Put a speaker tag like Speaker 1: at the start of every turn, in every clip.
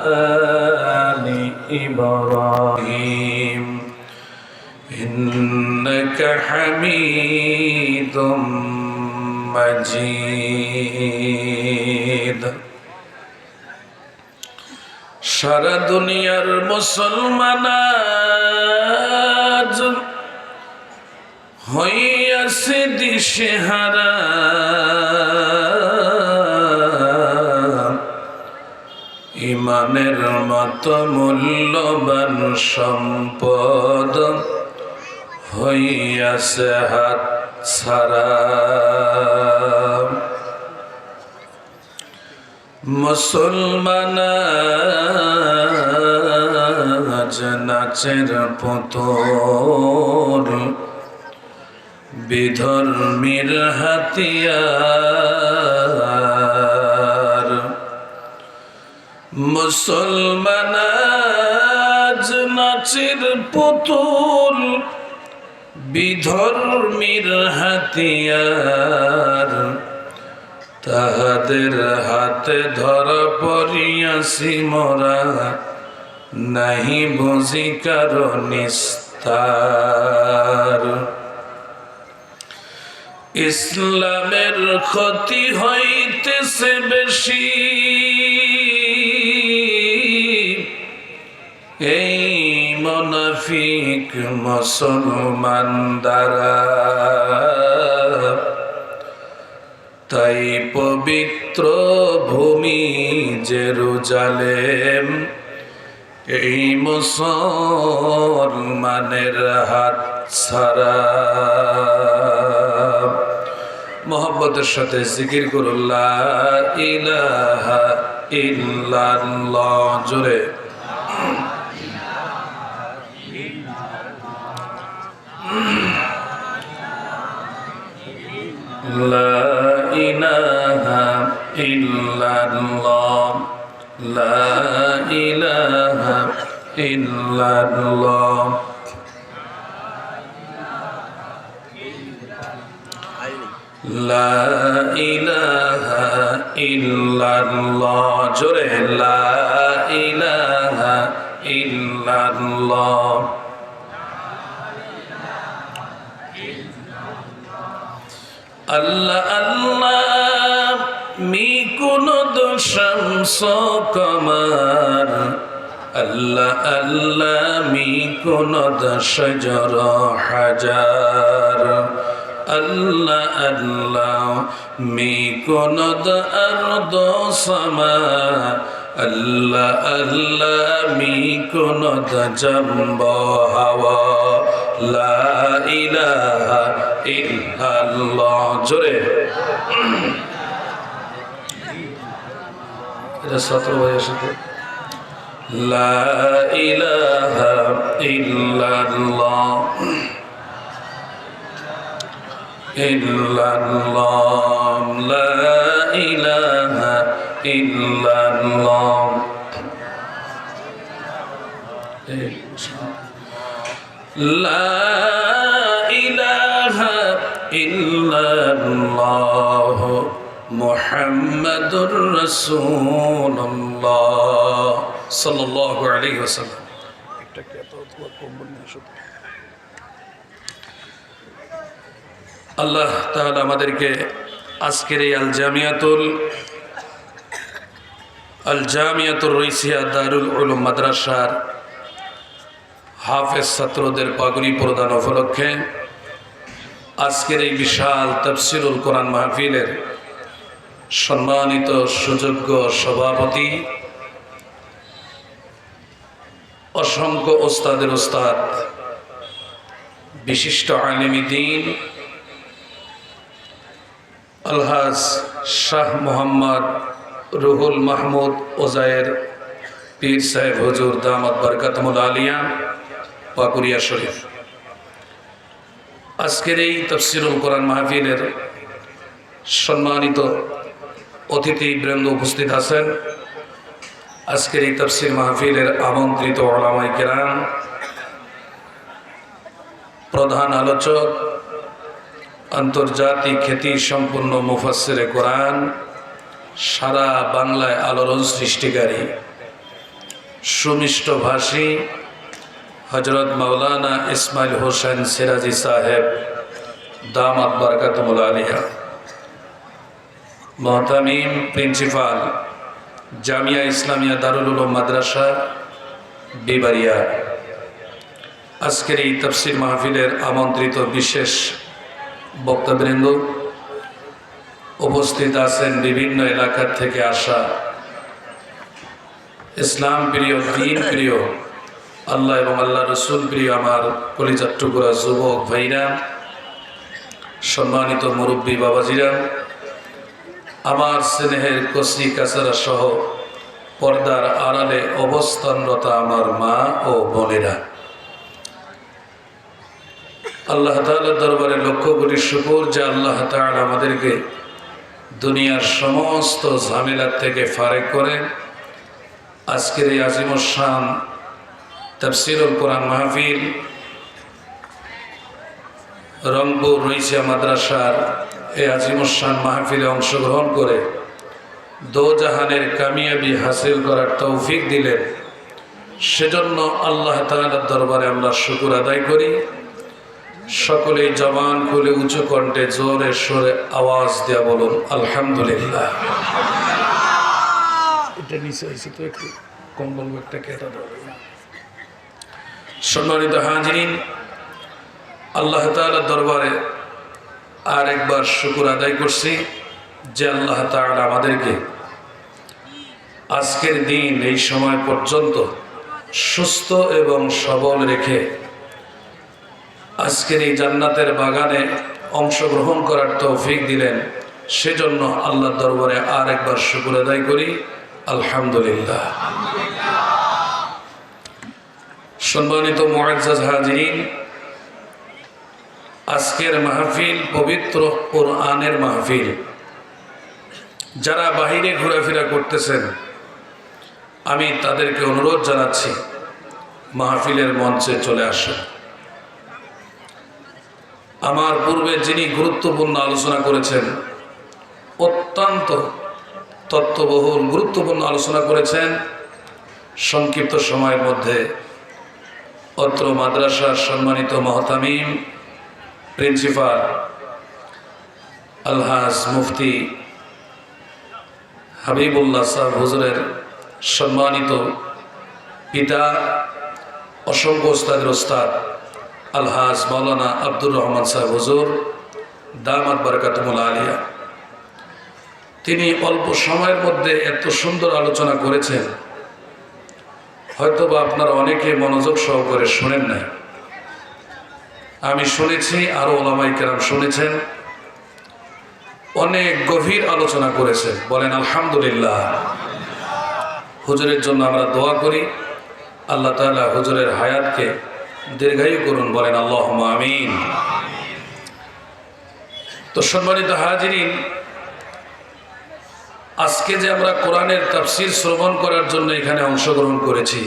Speaker 1: آل إبراهيم إنك حميد مجيد সারা দুনিয়ার মুসলমান আজ হইয়াছে দিশেহারা ইমানের মতো মূল্যবান সম্পদ হইয়াছে হাতছাড়া মুসলমান আজ নাচের পুতুল বিধর্মীর হাতিয়ার মুসলমান আজ নাচের পুতুল বিধর্মীর হাতিয়ার তাহাদের হাতে ধরা পড়িয়াছি মোরা নাহি বুঝি কারো নিস্তার ইসলামের ক্ষতি হইতেছে বেশি এই মুনাফিক মুসলমান দ্বারা তাই পবিত্র ভূমি জেরুজালেম এই মুসলমানের হাত ছাড়া মোহব্বতের সাথে জিকির করুন লা ইলাহা ইল্লাল্লাহ জোরে লা ইলাহা ইল্লাল্লাহ লা ইলাহা ইল্লাল্লাহ লা ইলাহা ইল্লাল্লাহ জোরে লা ইলাহা ইল্লাল্লাহ আল্লাহ আল্লাহ মি কোন শামস কমার আল্লাহ আল্লাহ মি কোন শজর হাজার আল্লাহ আল্লাহ মি কোন আরদ সামা আল্লাহ আল্লাহ মি কোন জম্ব হাওয়া লা ইলাহা ইল্লাল্লাহ জোরে এটা 17 ভাইয়ের সাথে লা ইলাহা ইল্লাল্লাহ ইল্লাল্লাহ লা ইলাহা ইল্লাল্লাহ লা ইলাহা ইল্লাল্লাহ মুহাম্মাদুর রাসূলুল্লাহ সাল্লাল্লাহু আলাইহি ওয়াসাল্লাম এটা কি এত কম্বল না শুধু আল্লাহ তাআলা আমাদেরকে আজকের এই আল জামিয়াতুর রইসিয়া দারুল উলুম মাদ্রাসার হাফেজ ছাত্রদের পাগড়ি প্রদান উপলক্ষে আজকের এই বিশাল তাফসীরুল কোরআন মাহফিলের সম্মানিত সুযোগ্য সভাপতি অসংখ্য ওস্তাদের ওস্তাদ বিশিষ্ট আলেমী দ্বীন আলহাজ শাহ মোহাম্মদ রুহুল মাহমুদ ওজায়ের পীর সাহেব হুজুর দামাত বরকাতুল আলিয়া পাকুরিয়া শরীফ আজকের এই তাফসীরুল কোরআন মাহফিলের সম্মানিত অতিথি বৃন্দ উপস্থিত আছেন আজকের এই তাফসীর মাহফিলের আমন্ত্রিত উলামায়ে কেরাম প্রধান আলোচক আন্তর্জাতিক খ্যাতি সম্পন্ন মুফাসসিরে কোরআন সারা বাংলায় আলোড়ন সৃষ্টিকারী সুমিষ্ট ভাষী হজরত মাওলানা ইসমাইল হোসেন সিরাজি সাহেব দামাত বরকাতুল আলিয়া, মহতামিম প্রিন্সিপাল জামিয়া ইসলামিয়া দারুল উলুম মাদ্রাসা বিবারিয়া, আজকের এই তাফসীর মাহফিলের আমন্ত্রিত বিশেষ বক্তাবৃন্দ, উপস্থিত আছেন বিভিন্ন এলাকা থেকে আসা ইসলাম প্রিয়, দ্বীন প্রিয়, আল্লাহ এবং আল্লাহ রসুল প্রিয় আমার কলিজার টুকরা যুবক ভাইরা, সম্মানিত মুরব্বী বাবাজিরা, আমার স্নেহের কচি কাছারা সহ পর্দার আড়ালে অবস্থানরত আমার মা ও বোনেরা, আল্লাহ তাআলার দরবারে লক্ষ কোটি শুকর যে আল্লাহ তাআলা আমাদেরকে দুনিয়ার সমস্ত ঝামেলার থেকে ফারেক করে আজকের এই আজিমুস শান তাফসীরুল কোরআন মাহফিল রংপুর রইসিয়া মাদ্রাসার এই আজিমুস শান মাহফিলে অংশগ্রহণ করে দোজাহানের কামিয়াবি হাসিল করার তৌফিক দিলেন। সেজন্য আল্লাহ তাআলার দরবারে আমরা শুকর আদায় করি। সকলেই জবান খুলে উঁচু কণ্ঠে জোরে সোরে আওয়াজ দেয়া বলুন আলহামদুলিল্লাহ। এটা নিচে হয়েছে তো একটু কম্বল একটা কেটে দেওয়া। সম্মানিত হাজিরিন, আল্লাহ তাআলার দরবারে আর একবার শুকর আদায় করছি যে আল্লাহ তাআলা আমাদেরকে আজকের দিন এই সময় পর্যন্ত সুস্থ এবং সবল রেখে আজকের এই জান্নাতের বাগানে অংশগ্রহণ করার তৌফিক দিলেন। সেজন্য আল্লাহর দরবারে আর একবার শুকর আদায় করি আলহামদুলিল্লাহ। সম্মানিত মুআজ্জাজ হাজিরিন, আজকের মাহফিল পবিত্র কোরআনের মাহফিল। যারা বাহিরে ঘোরাফেরা করতেছেন আমি তাদেরকে অনুরোধ জানাচ্ছি মাহফিলের মঞ্চে চলে আসেন। আমার পূর্বে যিনি গুরুত্বপূর্ণ আলোচনা করেছেন, অত্যন্ত তত্ত্ববহুল গুরুত্বপূর্ণ আলোচনা করেছেন, সংক্ষিপ্ত সময়ের মধ্যে অত্র মাদ্রাসার সম্মানিত মহতামিম প্রিন্সিপাল আলহাজ মুফতি হাবিবুল্লাহ সাহেব হুজুরের সম্মানিত পিতা, অসংখ্য ওস্তাদের ওস্তাদ আলহাজ মাওলানা আব্দুর রহমান সাহেব হুজুর দামাত বরকাতুল আলিয়া, তিনি অল্প সময়ের মধ্যে এত সুন্দর আলোচনা করেছেন, হয়তোবা আপনারা অনেকে মনোযোগ সহকারে শোনেন নাই। আমি শুনেছি, আরো ওলামায়ে কেরাম শুনেছেন, অনেক গভীর আলোচনা করেছেন। বলেন আলহামদুলিল্লাহ। হুজুরের জন্য আমরা দোয়া করি, আল্লাহ তাআলা হুজুরের হায়াতকে দীর্ঘায়ু করুন। বলেন আল্লাহুম্মা আমিন। তো সম্মানিত হাজিরিন, আজকে যে আমরা কোরআনের তাফসীর শ্রবণ করার জন্য এখানে অংশগ্রহণ করেছি,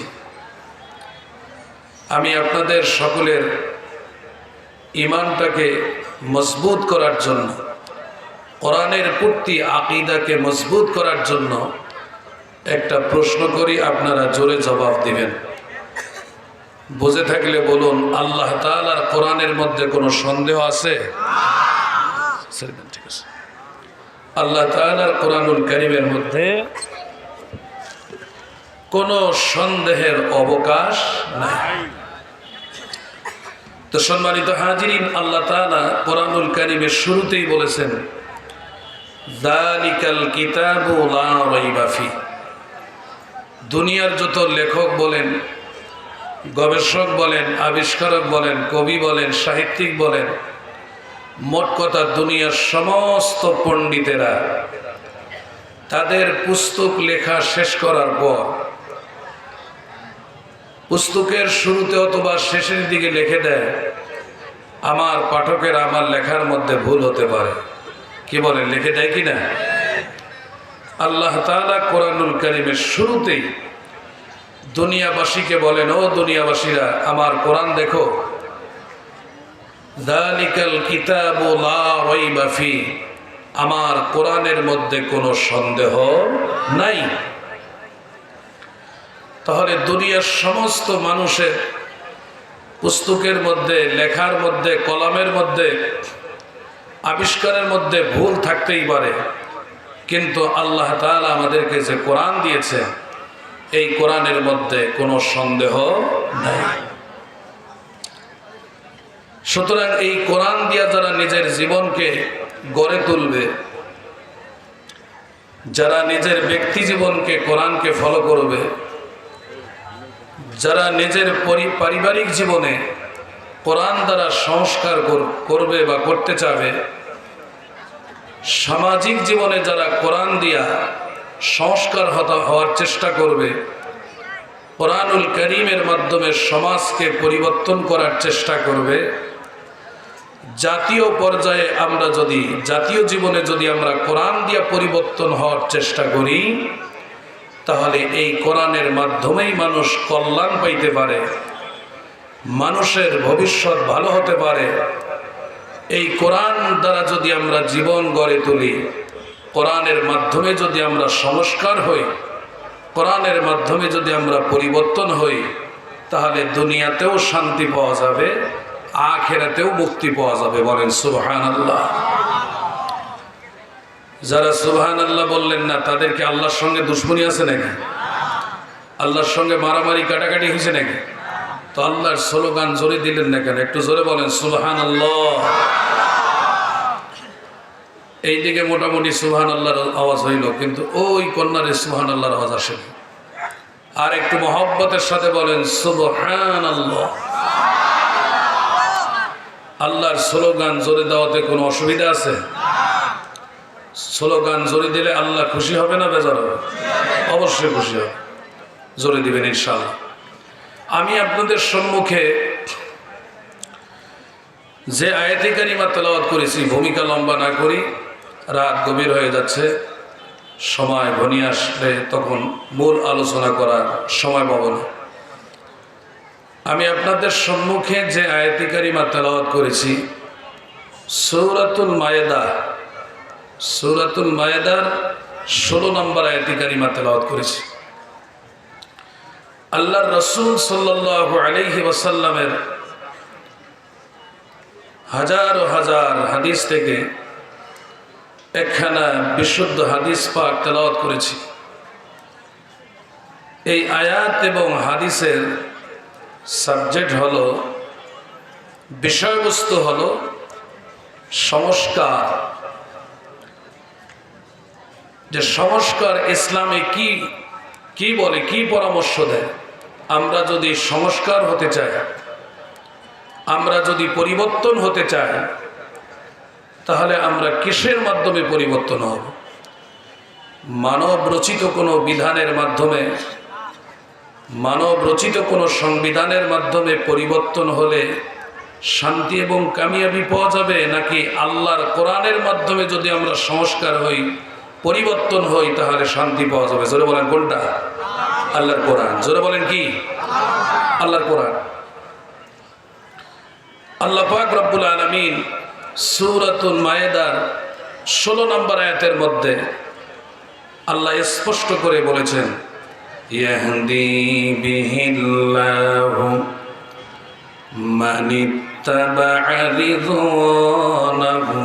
Speaker 1: আমি আপনাদের সকলের ঈমানটাকে মজবুত করার জন্য, কোরআনের প্রতি আকীদাকে মজবুত করার জন্য একটা প্রশ্ন করি, আপনারা জোরে জবাব দিবেন। বুঝে থাকলে বলুন, আল্লাহ তাআলার কোরআনের মধ্যে কোনো সন্দেহ আছে? ঠিক আছে। আল্লাহ তাআলার কোরআনুল কারীমের মধ্যে কোনো সন্দেহের অবকাশ নাই। তো সম্মানিত হাজিরিন, আল্লাহ তাআলা কোরআনুল কারীমের শুরুতেই বলেছেন যালিকাল কিতাবু লা রাইবা ফি। দুনিয়ার যত লেখক বলেন, গবেষক বলেন, আবিষ্কারক বলেন, কবি বলেন, সাহিত্যিক বলেন, মোট কথা দুনিয়ার সমস্ত পণ্ডিতেরা তাদের পুস্তক লেখা শেষ করার পর পুস্তকের শুরুতে অথবা শেষের দিকে লিখে দেয়, আমার পাঠকের আমার লেখার মধ্যে ভুল হতে পারে। কি বলেন, লিখে দেয় কি না? আল্লাহ তাআলা কোরআনুল কারীমের শুরুতেই দুনিয়াবাসীকে বলেন, ও দুনিয়াবাসীরা, আমার কোরআন দেখো, যালিকাল কিতাবু লা রাইবা ফি, আমার কোরআনের মধ্যে কোনো সন্দেহ নাই। তাহলে দুনিয়ার সমস্ত মানুষের পুস্তকের মধ্যে, লেখার মধ্যে, কলমের মধ্যে, আবিষ্কারের মধ্যে ভুল থাকতেই পারে, কিন্তু আল্লাহ তাআলা আমাদেরকে যে কোরআন দিয়েছে এই কোরআনের মধ্যে কোনো সন্দেহ নাই। সুতরাং এই কোরআন দিয়া যারা নিজের জীবনকে গড়ে তুলবে, যারা নিজের ব্যক্তি জীবনকে কোরআনকে ফলো করবে, যারা নিজের পারিবারিক জীবনে কোরআন দ্বারা সংস্কার করবে বা করতে চাবে, সামাজিক জীবনে যারা কোরআন দিয়া সংস্কার হওয়ার চেষ্টা করবে, কোরআনুল কারীমের মাধ্যমে সমাজকে পরিবর্তন করার চেষ্টা করবে, জাতীয় পর্যায়ে আমরা যদি, জাতীয় জীবনে যদি আমরা কোরআন দিয়া পরিবর্তন হওয়ার চেষ্টা করি, তাহলে এই কোরআনের মাধ্যমেই মানুষ কল্যাণ পাইতে পারে, মানুষের ভবিষ্যৎ ভালো হতে পারে। এই কোরআন দ্বারা যদি আমরা জীবন গড়ে তুলি, কোরআনের মাধ্যমে যদি আমরা সংস্কার হই, কোরআনের মাধ্যমে যদি আমরা পরিবর্তন হই, তাহলে দুনিয়াতেও শান্তি পাওয়া যাবে, আখিরাতেও মুক্তি পাওয়া যাবে। বলেন সুবহানাল্লাহ। যারা সুবহানাল্লাহ বললেন না তাদেরকে আল্লাহর সঙ্গে দুশ্মনী আছে নাকি? আল্লাহর সঙ্গে মারামারি কাটাকাটি হয়েছে নাকি? তো আল্লাহর স্লোগান জোরে দিলেন না কেন? একটু জোরে বলেন সুবহানাল্লাহ। এইদিকে মোটামুটি সুবহানাল্লাহর আওয়াজ হইল, কিন্তু ওই কন্যারে সুবহানাল্লাহর আওয়াজ আসে। আর একটু মহব্বতের সাথে বলেন সুবহানাল্লাহ। আল্লাহর স্লোগান জোরে দেওয়াতে কোনো অসুবিধা আছে? স্লোগান জোরে দিলে আল্লাহ খুশি হবে না বেজার হবে? অবশ্যই খুশি হবে। জোরে দিবেন ইনশাআল্লাহ। আমি আপনাদের সম্মুখে যে আয়াতে কারিমা তেলাওয়াত করেছি, ভূমিকা লম্বা না করি, রাত গভীর হয়ে যাচ্ছে, সময় ঘনিয়ে আসলে তখন মূল আলোচনা করার সময় পাবো না। আমি আপনাদের সম্মুখে যে আয়াতে কারিমা তেলাওয়াত করেছি সূরাতুল মায়েদা, সূরাতুল মায়েদার 16 নম্বর আয়াতে কারিমা তেলাওয়াত করেছি। আল্লাহর রাসূল সাল্লাল্লাহু আলাইহি ওয়াসাল্লামের হাজার হাজার হাদিস থেকে একখানা বিশুদ্ধ হাদিস পাক তেলাওয়াত করেছি। এই আয়াত এবং হাদিসের সাবজেক্ট হলো, বিষয়বস্তু হলো সংস্কার। যে সংস্কার ইসলামে কি বলে, কি পরামর্শ দেয়। আমরা যদি সংস্কার হতে চাই, আমরা যদি পরিবর্তন হতে চাই, তাহলে আমরা কিসের মাধ্যমে পরিবর্তন হব? মানব রচিত কোনো বিধানের মাধ্যমে, মানব রচিত কোনো সংবিধানের মাধ্যমে পরিবর্তন হলে শান্তি এবং কামিয়াবি পাওয়া যাবে, নাকি আল্লাহর কোরআনের মাধ্যমে যদি আমরা সংস্কার হই, পরিবর্তন হই, তাহলে শান্তি পাওয়া যাবে? জোরে বলেন কোনটা? আল্লাহর কোরআন। জোরে বলেন কি? আল্লাহর কোরআন। আল্লাহ পাক রব্বুল আলামিন সূরাতুল মায়েদার 16 নম্বর আয়াতের মধ্যে আল্লাহ স্পষ্ট করে বলেছেন, ইয়াহদি বিহিল্লাহু মানিত্তাবা'a রিদওয়ানাহু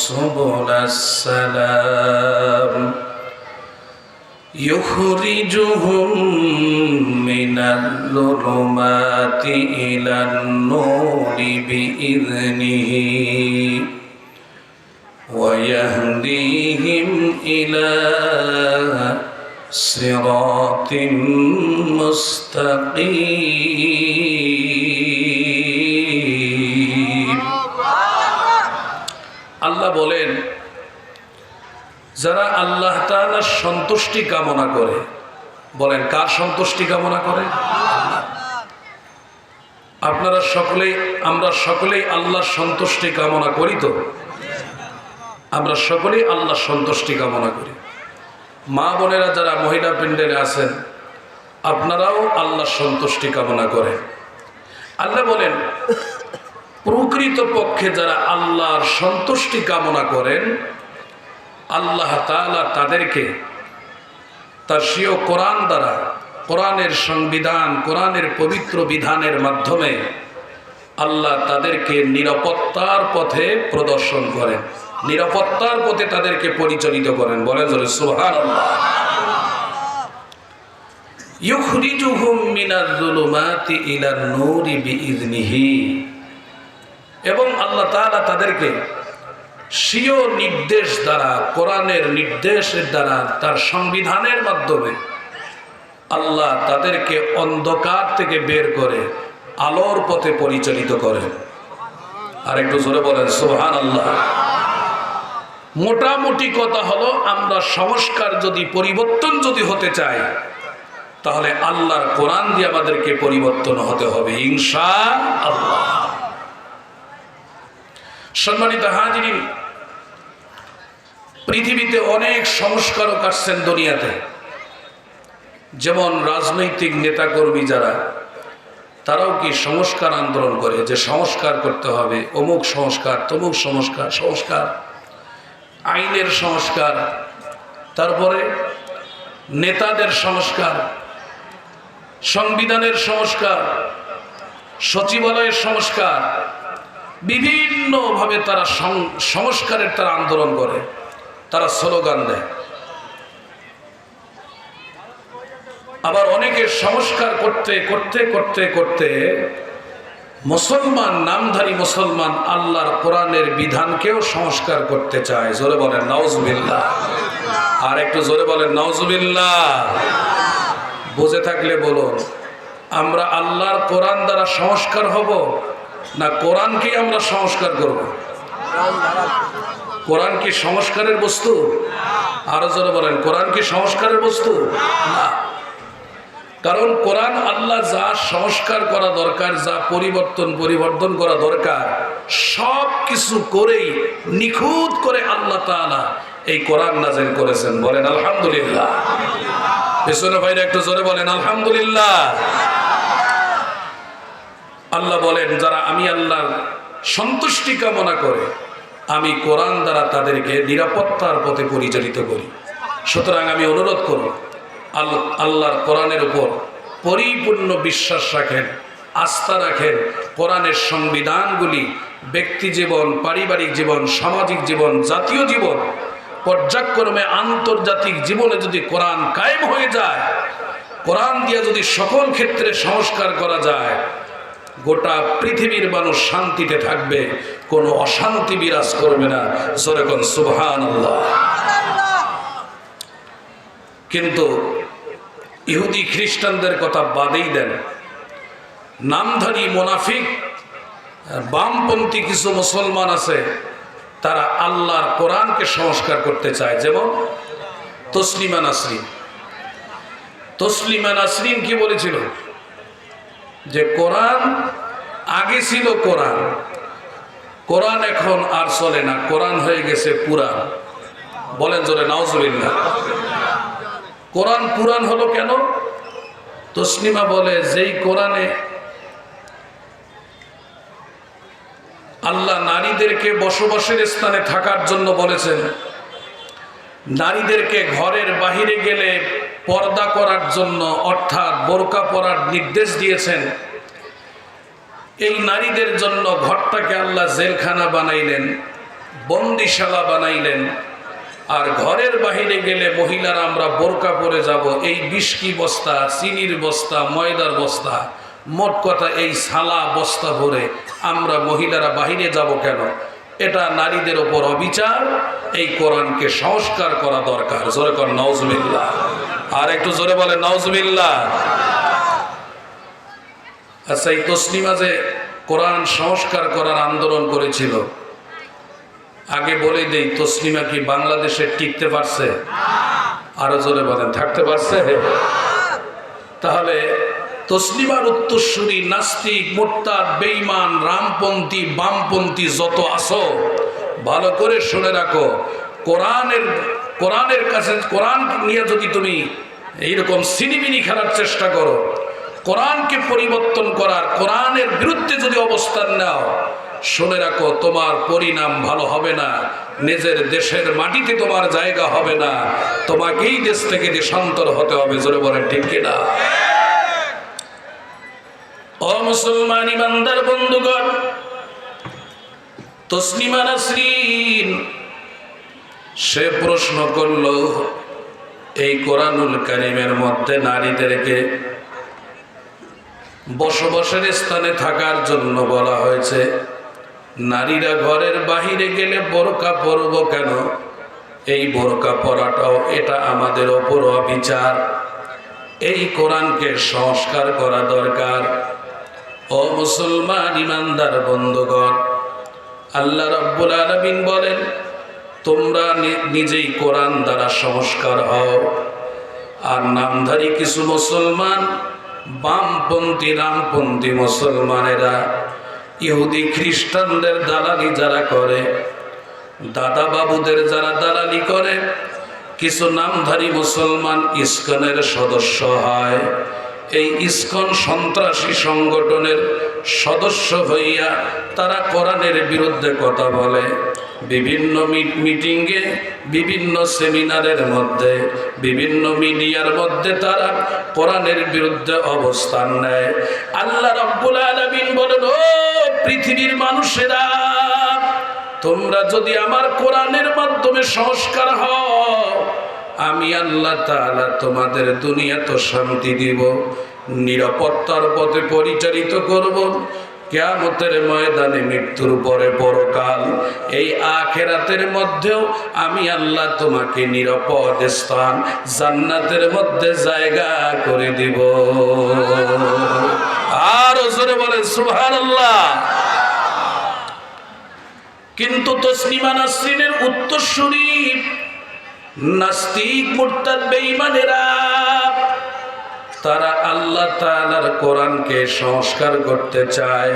Speaker 1: সুবুলাস সালাম يخرجهم من الظلمات إلى النور بإذنه ويهديهم إلى صراط مستقيم। আল্লাহ বলেন, যারা আল্লাহ তাআলার সন্তুষ্টি কামনা করে, বলেন কার সন্তুষ্টি কামনা করে? আপনারা সকলেই, আমরা সকলেই আল্লাহর সন্তুষ্টি কামনা করি তো? আমরা সকলেই আল্লাহর সন্তুষ্টি কামনা করি। মা বোনেরা যারা মহিলা প্যান্ডেলে আছেন, আপনারাও আল্লাহর সন্তুষ্টি কামনা করেন। আল্লাহ বলেন, প্রকৃত পক্ষে যারা আল্লাহর সন্তুষ্টি কামনা করেন, আল্লাহ তাআলা তাদেরকে তার স্বীয় কোরআন দ্বারা কোরআনের সংবিধান, কোরআনের পবিত্র বিধানের মাধ্যমে আল্লাহ তাদেরকে নিরাপত্তার পথে প্রদর্শন করেন, নিরাপত্তার পথে তাদেরকে পরিচালিত করেন। বলেন জোরে সুবহানাল্লাহ। ইউখরিজুহুম মিনাজ-জুলুমাতি ইলান-নূরি বিইযনিহি, এবং আল্লাহ তাআলা তাদেরকে স্বীয় নির্দেশ দ্বারা, কোরআনের নির্দেশের দ্বারা, তার সংবিধানের মাধ্যমে আল্লাহ তাদেরকে অন্ধকার থেকে বের করে আলোর পথে পরিচালিত করেন। আর একটু জোরে বলেন সুবহানাল্লাহ। মোটামুটি কথা হলো, আমরা সংস্কার যদি, পরিবর্তন যদি হতে চাই, তাহলে আল্লাহর কোরআন দিয়ে আমাদেরকে পরিবর্তন হতে হবে ইনশাআল্লাহ। সম্মানিত হাজিরিন, পৃথিবীতে অনেক সংস্কারক আসছেন দুনিয়াতে। যেমন রাজনৈতিক নেতাকর্মী যারা, তারাও কি সংস্কার আন্দোলন করে যে সংস্কার করতে হবে, অমুক সংস্কার, তমুক সংস্কার, সংস্কার, আইনের সংস্কার, তারপরে নেতাদের সংস্কার, সংবিধানের সংস্কার, সচিবালয়ের সংস্কার, বিভিন্নভাবে তারা সংস্কারের তারা আন্দোলন করে, তারা স্লোগান দেয়। আবার অনেকে সংস্কার করতে করতে করতে করতে মুসলমান, নামধারী মুসলমান, আল্লাহর কোরআনের বিধানকেও সংস্কার করতে চায়। জোরে বলেন নাউজুবিল্লাহ। আর একটু জোরে বলেন নাউজুবিল্লাহ। বুঝে থাকলে বলুন, আমরা আল্লাহর কোরআন দ্বারা সংস্কার হব, না কোরআনকে আমরা সংস্কার করব? কোরআন কি সংস্কারের বস্তু? আরো জোরে বলেন, কোরআন কি সংস্কারের বস্তু? না। কারণ কোরআন, আল্লাহ যা সংস্কার করা দরকার, যা পরিবর্তন করা দরকার, সব কিছু করেই নিখুঁত করে আল্লাহ তাআলা এই কোরআন নাযিল করেছেন। বলেন আলহামদুলিল্লাহ। পেছনে ভাইরা একটু জোরে বলেন আলহামদুলিল্লাহ। আল্লাহ বলেন, যারা আমি আল্লাহর সন্তুষ্টি কামনা করে, আমি কোরআন দ্বারা তাদেরকে নিরাপত্তার পথে পরিচালিত করি। সুতরাং আমি অনুরোধ করব, আল্লাহর কোরআনের উপর পরিপূর্ণ বিশ্বাস রাখেন, আস্থা রাখেন। কোরআনের সংবিধানগুলি ব্যক্তি জীবন, পারিবারিক জীবন, সামাজিক জীবন, জাতীয় জীবন, পর্যায়ক্রমে আন্তর্জাতিক জীবনে যদি কোরআন কায়েম হয়ে যায়, কোরআন দিয়ে যদি সকল ক্ষেত্রে সংস্কার করা যায়, গোটা পৃথিবীর মানুষ শান্তিতে থাকবে, কোনো অশান্তি বিরাজ করবে না। জোরে কোন সুবহানাল্লাহ। কিন্তু ইহুদি খ্রিস্টানদের কথা বাদেই দেন, নামধারী মুনাফিক বামপন্থী কিছু মুসলমান আছে, তারা আল্লাহর কোরআনকে সংস্কার করতে চায়। যেমন তসলিমা নাসরিন। তসলিমা নাসরিন কি বলেছিল? যে কোরআন আগে ছিল কোরআন, কোরআন এখন আর চলে না, কোরআন হয়ে গেছে পুরাণ। বলেন জোরে নাউজুবিল্লাহ। কোরআন পুরাণ হলো কেন? তসলিমা বলে, যেই কোরআনে আল্লাহ নারীদেরকে বসবাসের স্থানে থাকার জন্য বলেছেন, নারীদেরকে ঘরের বাহিরে গেলে পর্দা করার জন্য, অর্থাৎ বোরকা পরার নির্দেশ দিয়েছেন, এই নারীদের জন্য ঘরটাকে আল্লাহ জেলখানা বানাইলেন, বন্দিশালা বানাইলেন। আর ঘরের বাহিরে গেলে মহিলারা আমরা বোরকা পরে যাব, এই বিস্কি বস্তা, চিনির বস্তা, ময়দার বস্তা, মোট কথা এই সালা বস্তা ভরে আমরা মহিলারা বাহিরে যাব কেন? এটা নারীদের ওপর অবিচার। এই কোরআনকে সংস্কার করা দরকার। জোরে কর নাউজুবিল্লাহ। আর একটু জোরে বলে নাউজুবিল্লাহ। আচ্ছা, এই তসলিমা যে কোরআন সংস্কার করার আন্দোলন করেছিল, আগে বলে দেই, তসলিমা কি বাংলাদেশে টিকতে পারছে? আরো জোরে বলেন, থাকতে পারছে? তাহলে তসলিমার উত্তরসূরি নাস্তিক, মুরতাদ, বেঈমান, রামপন্থী, বামপন্থী যত আছো, ভালো করে শুনে রাখো, কোরআনের কাছে, কোরআন নিয়ে যদি তুমি এইরকম সিনিমিনি খেলার চেষ্টা করো, কোরআনকে পরিবর্তন করার, কোরআনের বিরুদ্ধে যদি অবস্থান নাও, শুনে রাখো, তোমার পরিণাম ভালো হবে না, নিজের দেশের মাটিতে তোমার জায়গা হবে না, তোমাকেই দেশ থেকে দেশান্তর হতে হবে। জোরে বলেন ঠিক কিনা? ও মুসলমান ইমানদার বন্ধুগণ, তসলিমা নাসরিন সে প্রশ্ন করল, এই কোরআনুল কারীমের মধ্যে নারীদেরকে বসবাসের স্থানে থাকার জন্য বলা হয়েছে, নারীরা ঘরের বাহিরে গেলে বোরকা পরব কেন? এই বোরকা পরাটাও এটা আমাদের ওপর অবিচার। এই কোরআনকে সংস্কার করা দরকার। ও মুসলমান ইমানদার বন্ধুগণ, আল্লাহ রাব্বুল আলামিন বলেন, তোমরা নিজেই কোরআন দ্বারা সংস্কার হও। আর নামধারী কিছু মুসলমান, বামপন্থী রামপন্থী মুসলমানেরা ইহুদি খ্রিস্টানদের দালালি যারা করে, দাদা বাবুদের যারা দালালি করে, কিছু নামধারী মুসলমান ইসকনের সদস্য হয়। এই ইসকন সন্ত্রাসী সংগঠনের সদস্য হইয়া তারা কোরআনের বিরুদ্ধে কথা বলে। বিভিন্ন মিটিংয়ে, বিভিন্ন সেমিনারের মধ্যে, বিভিন্ন মিডিয়ার মধ্যে তারা কোরআনের বিরুদ্ধে অবস্থান নেয়। আল্লাহ রাব্বুল আলামিন বলেন, ও পৃথিবীর মানুষেরা, তোমরা যদি আমার কোরআনের মাধ্যমে সংস্কার হও, আমি আল্লাহ তাআলা তোমাদের দুনিয়াতে শান্তি দিব, নিরাপত্তার পথে পরিচালিত করব। কিয়ামতের ময়দানে মৃত্যুর পরে পরকাল, এই আখিরাতের মধ্যেও আমি আল্লাহ তোমাকে নিরাপদ স্থান জান্নাতের মধ্যে জায়গা করে দিব। আর জোরে বলেন সুবহানাল্লাহ। কিন্তু তসলিমা নাসরিনের উত্তরসূরি নাস্তিক মুরতাদ বেঈমানেরা, তারা আল্লাহ তাআলার কোরআনকে সংস্কার করতে চায়।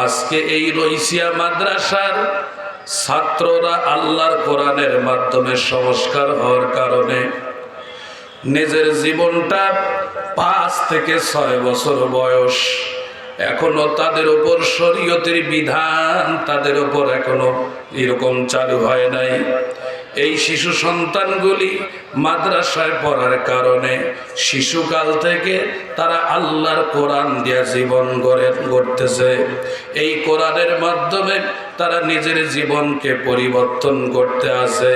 Speaker 1: আজকে এই রইসিয়া মাদ্রাসার ছাত্ররা আল্লাহর কোরআনের মাধ্যমে সংস্কার হওয়ার কারণে নিজের জীবনটা 5 থেকে 6 বছর বয়স, এখনো তাদের উপর শরীয়তের বিধান তাদের উপর এখনো এরকম চালু হয় নাই। এই শিশু সন্তানগুলি মাদ্রাসায় পড়ার কারণে শিশুকাল থেকে তারা আল্লাহর কোরআন দিয়ে জীবন গড়তেছে। এই কোরআনের মাধ্যমে তারা নিজের জীবনকে পরিবর্তন করতে আসে,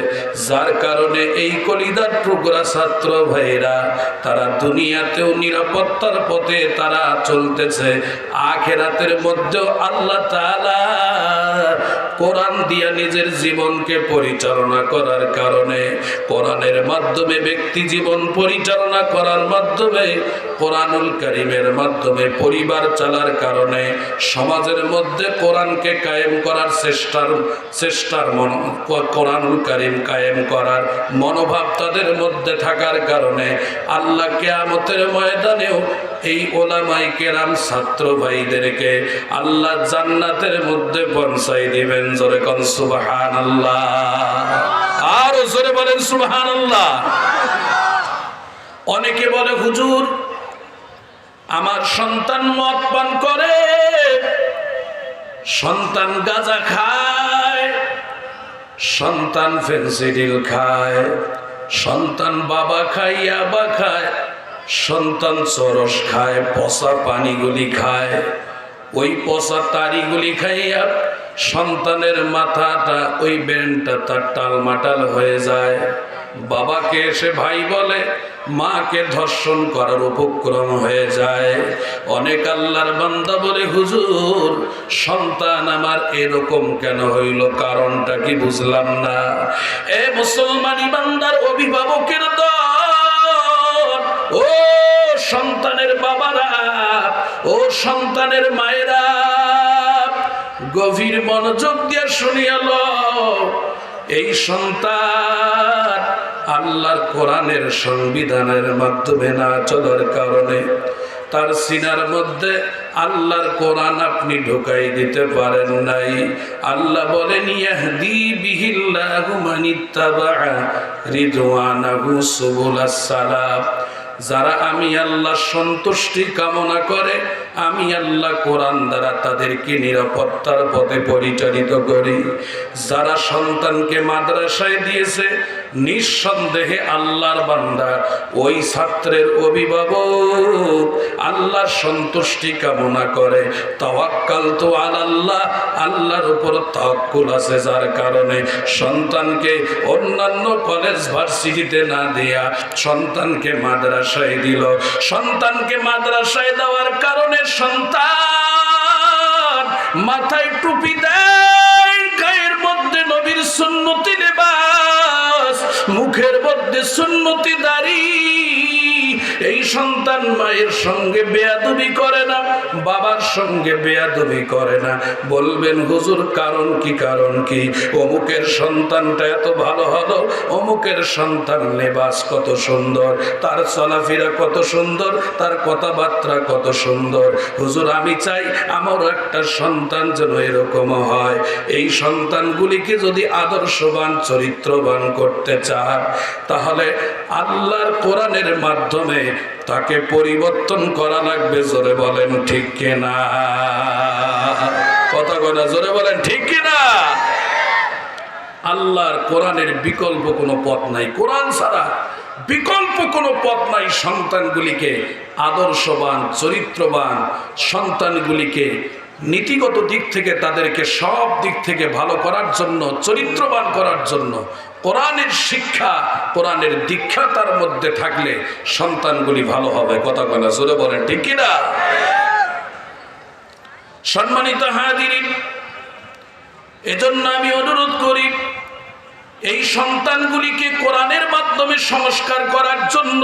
Speaker 1: যার কারণে এই কলিদার টুকরা ছাত্র ভাইরা তারা দুনিয়াতেও নিরাপত্তার পথে তারা চলতেছে, আখিরাতের মধ্যেও আল্লাহ তাআলা কোরআন দিয়া নিজের জীবনকে পরিচালনা করার কারণে, কোরআনের মাধ্যমে ব্যক্তি জীবন পরিচালনা করার মাধ্যমে, কোরআনুল কারীমের মাধ্যমে পরিবার চালার কারণে, সমাজের মধ্যে কোরআনকে কায়েম করার চেষ্টার কোরআনুল কারীম কায়েম করার মনোভাব তাদের মধ্যে থাকার কারণে আল্লাহ কিয়ামতের ময়দানেও এই ওলামায়ে কেরাম ছাত্র ভাইদেরকে আল্লাহ জান্নাতের মধ্যে পৌঁছাই দিবেন। জোরে কোন সুবহানাল্লাহ। আর জোরে বলেন সুবহানাল্লাহ। অনেকে বলে, হুজুর আমার সন্তান মদ পান করে, সন্তান গাঁজা খায়, সন্তান ফেনসিডিল খায়, সন্তান বাবা খায়, ইয়াবা খায়, সন্তান চরস খায়, পচা পানিগুলি খায়, ওই পচা তারিগুলি খাইয়া সন্তানের মাথাটা, ওই ব্রেনটা তার টালমাটাল হয়ে যায়। বাবাকে এসে ভাই বলে, মাকে ধর্ষণ করার উপক্রম হয়ে যায়। অনেক আল্লাহর বান্দা বলে, হুজুর সন্তান আমার এরকম কেন হইল, কারণটা কি বুঝলাম না। এ মুসলমান ইমানদার অভিভাবকের দল, ও সন্তানের বাবারা, ও সন্তানের মায়েরা, গভীর মনোযোগ দিয়ে শুনিয়াল, এই সন্তান আল্লাহর কোরআনের সংবিধানের মাধ্যমে না চলার কারণে তার সিনার মধ্যে আল্লাহর কোরআন আপনি ঢুকাই দিতে পারেন নাই। আল্লাহ বলেন, ইয়াহদি বিহিল্লাহু মানিত্তাবা রিদওয়ানাহু সুবুলাস সালাম। যারা আমি আল্লাহ সন্তুষ্টি কামনা করে আমি আল্লাহ কোরআন দ্বারা তাদেরকে নিরাপত্তার পথে পরিচালিত করি। যারা সন্তানকে মাদ্রাসায় দিয়েছে নিঃসন্দেহে আল্লাহর বান্দা ওই ছাত্রের অভিভাবক আল্লাহর সন্তুষ্টি কামনা করে। তাওয়াক্কালতু আলাল্লাহ, আল্লাহর উপর তাওয়াক্কুল আছে, যার কারণে সন্তানকে অন্যান্য কলেজ ভার্সিটিতে না দিয়া সন্তানকে মাদ্রাসায় দিল। সন্তানকে মাদ্রাসায় দেওয়ার কারণে সন্তান মাথায় টুপি দেয়, গায়ের মধ্যে নবীর সুন্নতি লেবাস, মুখের মধ্যে সুন্নতি দাড়ি। এই সন্তান মায়ের সঙ্গে বেয়াদবি করে না, বাবার সঙ্গে বেয়াদবি করে না। বলবেন হুজুর কারণ কি? কারণ কি? অমুকের সন্তানটা এত ভালো হলো, অমুকের সন্তান লেবাস কত সুন্দর, তার চলাফেরা কত সুন্দর, তার কথাবার্তা কত সুন্দর। হুজুর আমি চাই আমার একটা সন্তান যেন এরকম হয়। এই সন্তানগুলিকে যদি আদর্শবান চরিত্রবান করতে চান তাহলে আল্লাহর কোরআনের মাধ্যমে তাকে পরিবর্তন করা লাগবে। জোরে বলেন ঠিক কিনা? কথা কয় না, জোরে বলেন ঠিক কিনা? আল্লাহর কোরআনের বিকল্প কোনো পথ নাই, কোরআন ছাড়া বিকল্প কোনো পথ নাই। সন্তানগুলিকে আদর্শবান চরিত্রবান, সন্তানগুলিকে নীতিগত দিক থেকে তাদেরকে সব দিক থেকে ভালো করার জন্য, চরিত্রবান করার জন্য কোরআনের শিক্ষা, কোরআনের দীক্ষা তার মধ্যে থাকলে সন্তানগুলি ভালো হবে। কথা বলা জোরে বলেন ঠিক কিনা? সম্মানিত হাজিরিন, এজন্য আমি অনুরোধ করি এই সন্তানগুলিকে কোরআনের মাধ্যমে সংস্কার করার জন্য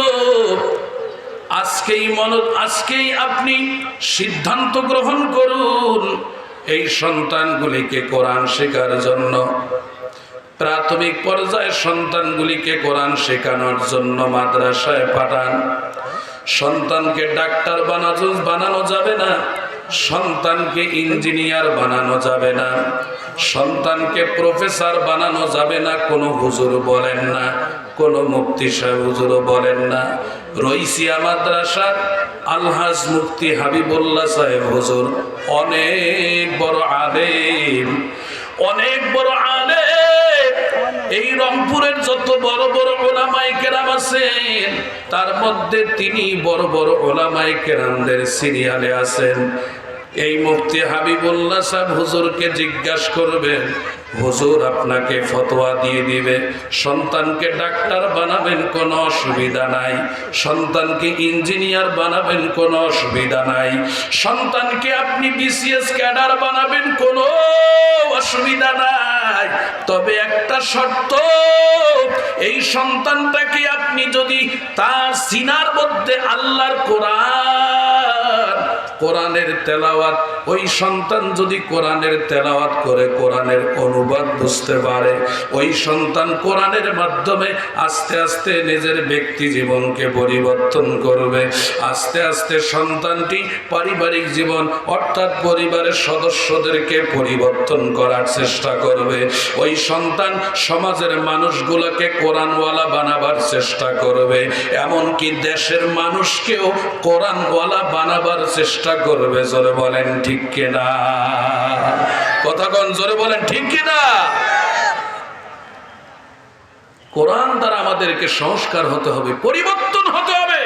Speaker 1: আজকেই আপনি সিদ্ধান্ত গ্রহণ করুন। এই সন্তানগুলিকে কোরআন শেখার জন্য প্রাথমিক পর্যায়ে সন্তানগুলিকে কোরআন শেখানোর জন্য মাদ্রাসায় পাঠান। সন্তানকে ডাক্তার বানানো যাবে না, সন্তানকে ইঞ্জিনিয়ার বানানো যাবে না, সন্তানকে প্রফেসর বানানো যাবে না। কোনো হুজুর বলেন না, কোনো মুফতি সাহেব হুজুরও বলেন না। রইসিয়া মাদ্রাসার আলহাজ মুফতি হাবিবুল্লাহ সাহেব হুজুর অনেক বড় আলেম, অনেক বড় আলেম। এই রংপুরের যত বড় বড় ওলামায়ে কেরাম আছেন তার মধ্যে তিনি বড় বড় ওলামায়ে কেরামদের সিরিয়ালে আছেন। এই মুফতি হাবিবুল্লাহ সাহেব হুজুরকে জিজ্ঞাসা করবেন, হুজুর আপনাকে ফতোয়া দিয়ে দিবে, সন্তানকে ডাক্তার বানাবেন কোনো অসুবিধা নাই, সন্তানকে ইঞ্জিনিয়ার বানাবেন কোনো অসুবিধা নাই, সন্তানকে আপনি বিসিএস ক্যাডার বানাবেন কোনো অসুবিধা নাই। তবে একটা শর্ত, এই সন্তানটাকে আপনি যদি তার সিনার মধ্যে আল্লাহর কোরআনের তেলাওয়াত, ওই সন্তান যদি কোরআনের তেলাওয়াত করে কোরআনের অনুবাদ বুঝতে পারে, ওই সন্তান কোরআনের মাধ্যমে আস্তে আস্তে নিজের ব্যক্তি জীবনকে পরিবর্তন করবে। আস্তে আস্তে সন্তানটি পারিবারিক জীবন অর্থাৎ পরিবারের সদস্যদেরকে পরিবর্তন করার চেষ্টা করবে। ওই সন্তান সমাজের মানুষগুলোকে কোরআনওয়ালা বানাবার চেষ্টা করবে, এমনকি দেশের মানুষকেও কোরআনওয়ালা বানাবার চেষ্টা করবে। জোরে বলেন ঠিক কিনা? কথা কোন জোরে বলেন ঠিক কিনা? কোরআন দ্বারা আমাদেরকে সংস্কার হতে হবে, পরিবর্তন হতে হবে।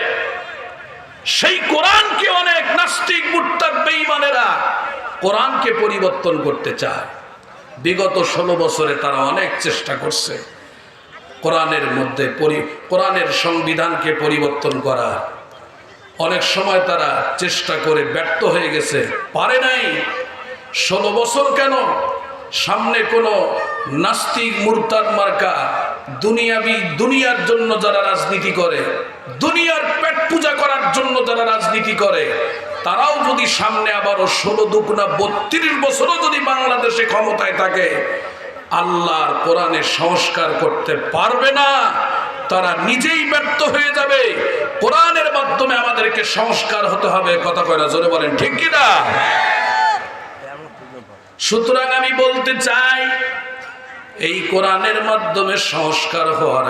Speaker 1: সেই কোরআনকে অনেক নাস্তিক মুরতাদ বেঈমানেরা কোরআনকে পরিবর্তন করতে চায়। বিগত 16 বছরে তারা অনেক চেষ্টা করছে কোরআনের মধ্যে কোরআনের সংবিধানকে পরিবর্তন করা। অনেক সময় তারা চেষ্টা করে ব্যর্থ হয়ে গেছে, পারে নাই। 16 বছর কেন, সামনে কোনো নাস্তিক মুরতাদ মার্কা দুনিয়ার জন্য যারা রাজনীতি করে, দুনিয়ার পেট পূজা করার জন্য যারা রাজনীতি করে, তারাও যদি সামনে আবারও 16 দুগুণা 32 বছরও যদি বাংলাদেশে ক্ষমতায় থাকে, আল্লাহর কোরআনে সংস্কার করতে পারবে না। তারা নিজেই ব্যর্থ হয়ে যাবে। কোরআনের মাধ্যমে আমাদেরকে সংস্কার হতে হবে। কথা কয় না, জোরে বলেন ঠিক কিনা? সুতরাং আমি বলতে চাই, এই কোরআনের মাধ্যমে সংস্কার হওয়ার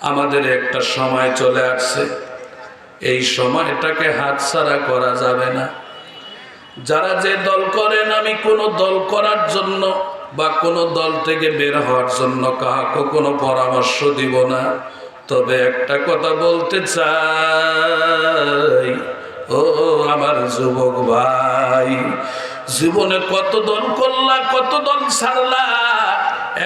Speaker 1: আমাদের একটা সময় চলে আসছে। এই সময়টাকে হাতছাড়া করা যাবে না। যারা যে দল করেন, আমি কোনো দল করার জন্য বা কোনো দল থেকে বের হওয়ার জন্য কাউকে কোনো পরামর্শ দিব না। তবে একটা কথা বলতে চাই, ও আমার যুবক ভাই, জীবনে কত দল করলা, কত দল ছাড়লা,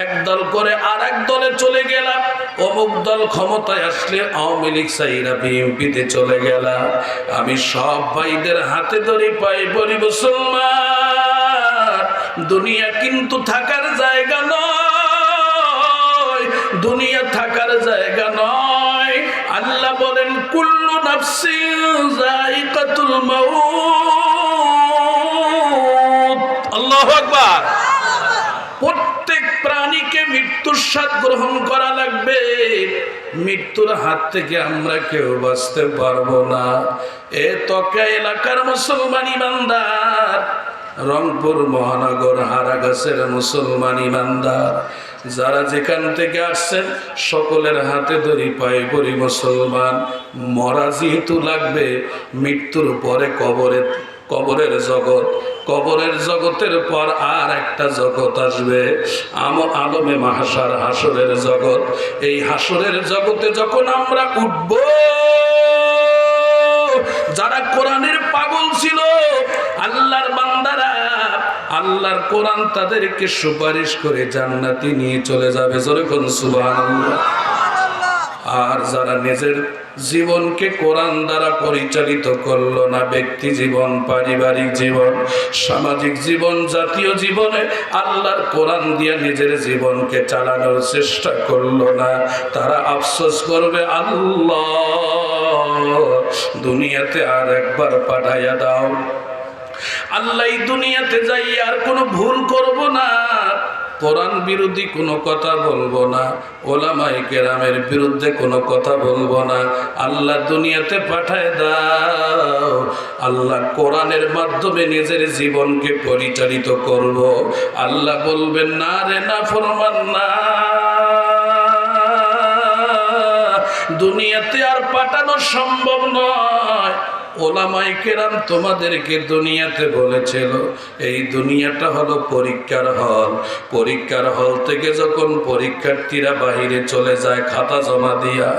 Speaker 1: এক দল করে আর এক দলে চলে গেলাম। অমুক দল ক্ষমতায় আসলে আওয়ামী লীগ সাইরা বিএনপিতে চলে গেলাম। আমি সব ভাইদের হাতে ধরে পাই বলি, মুসলমান, দুনিয়া কিন্তু থাকার জায়গা নয়, দুনিয়া থাকার জায়গা নয়। আল্লাহ বলেন, কুল্লু নাফসিন যায়িকাতুল মাউত। আল্লাহু আকবার। প্রত্যেক প্রাণীকে মৃত্যুর স্বাদ গ্রহণ করা লাগবে। মৃত্যুর হাত থেকে আমরা কেউ বাঁচতে পারবো না। এ ত্বকা এলাকার মুসলমান ইমানদার, রংপুর মহানগর হারাগাছের মুসলমান ইমানদার, যারা যেখান থেকে আসছেন সকলের হাতে ধরি পাই বলি, মুসলমান, মরা যেহেতু লাগবে, মৃত্যুর পরে কবরের জগৎ, কবরের জগতের পর আর একটা জগৎ আসবে, আলমে মাহশার, হাসরের জগৎ। এই হাসরের জগতে যখন আমরা উঠব, যারা কোরআনের পাগল ছিল, আল্লাহর বান্দারা, আল্লাহর কোরআন তাদেরকে সুপারিশ করে জান্নাতে নিয়ে চলে যাবে। যখন সুবহানাল্লাহ। আর যারা নিজের জীবনকে কোরআন দ্বারা পরিচালিত করলো না, ব্যক্তি জীবন, পারিবারিক জীবন, সামাজিক জীবন, জাতীয় জীবনে আল্লাহর কোরআন দিয়ে নিজের জীবনকে চালানোর চেষ্টা করলো না, তারা আফসোস করবে, আল্লাহ দুনিয়াতে আর একবার পাঠাইয়া দাও। আল্লাহ এই দুনিয়াতে যাই আর কোনো ভুল করব না, কোরআন বিরোধী কোনো কথা বলবো না, ওলামায়ে কেরামের বিরুদ্ধে কোনো কথা বলবো না। আল্লাহ দুনিয়াতে পাঠায় দাও, আল্লাহ কোরআনের মাধ্যমে নিজের জীবনকে পরিচালিত করব। আল্লাহ বলবেন, না রে নাফরমান, না, দুনিয়াতে আর পাঠানো সম্ভব নয়। ওলামায়ে কেরাম তোমাদেরকে দুনিয়াতে বলেছিল, এই দুনিয়াটা হলো পরীক্ষার হল। পরীক্ষার হল থেকে যখন পরীক্ষার্থীরা বাহিরে চলে যায় খাতা জমা দিয়া,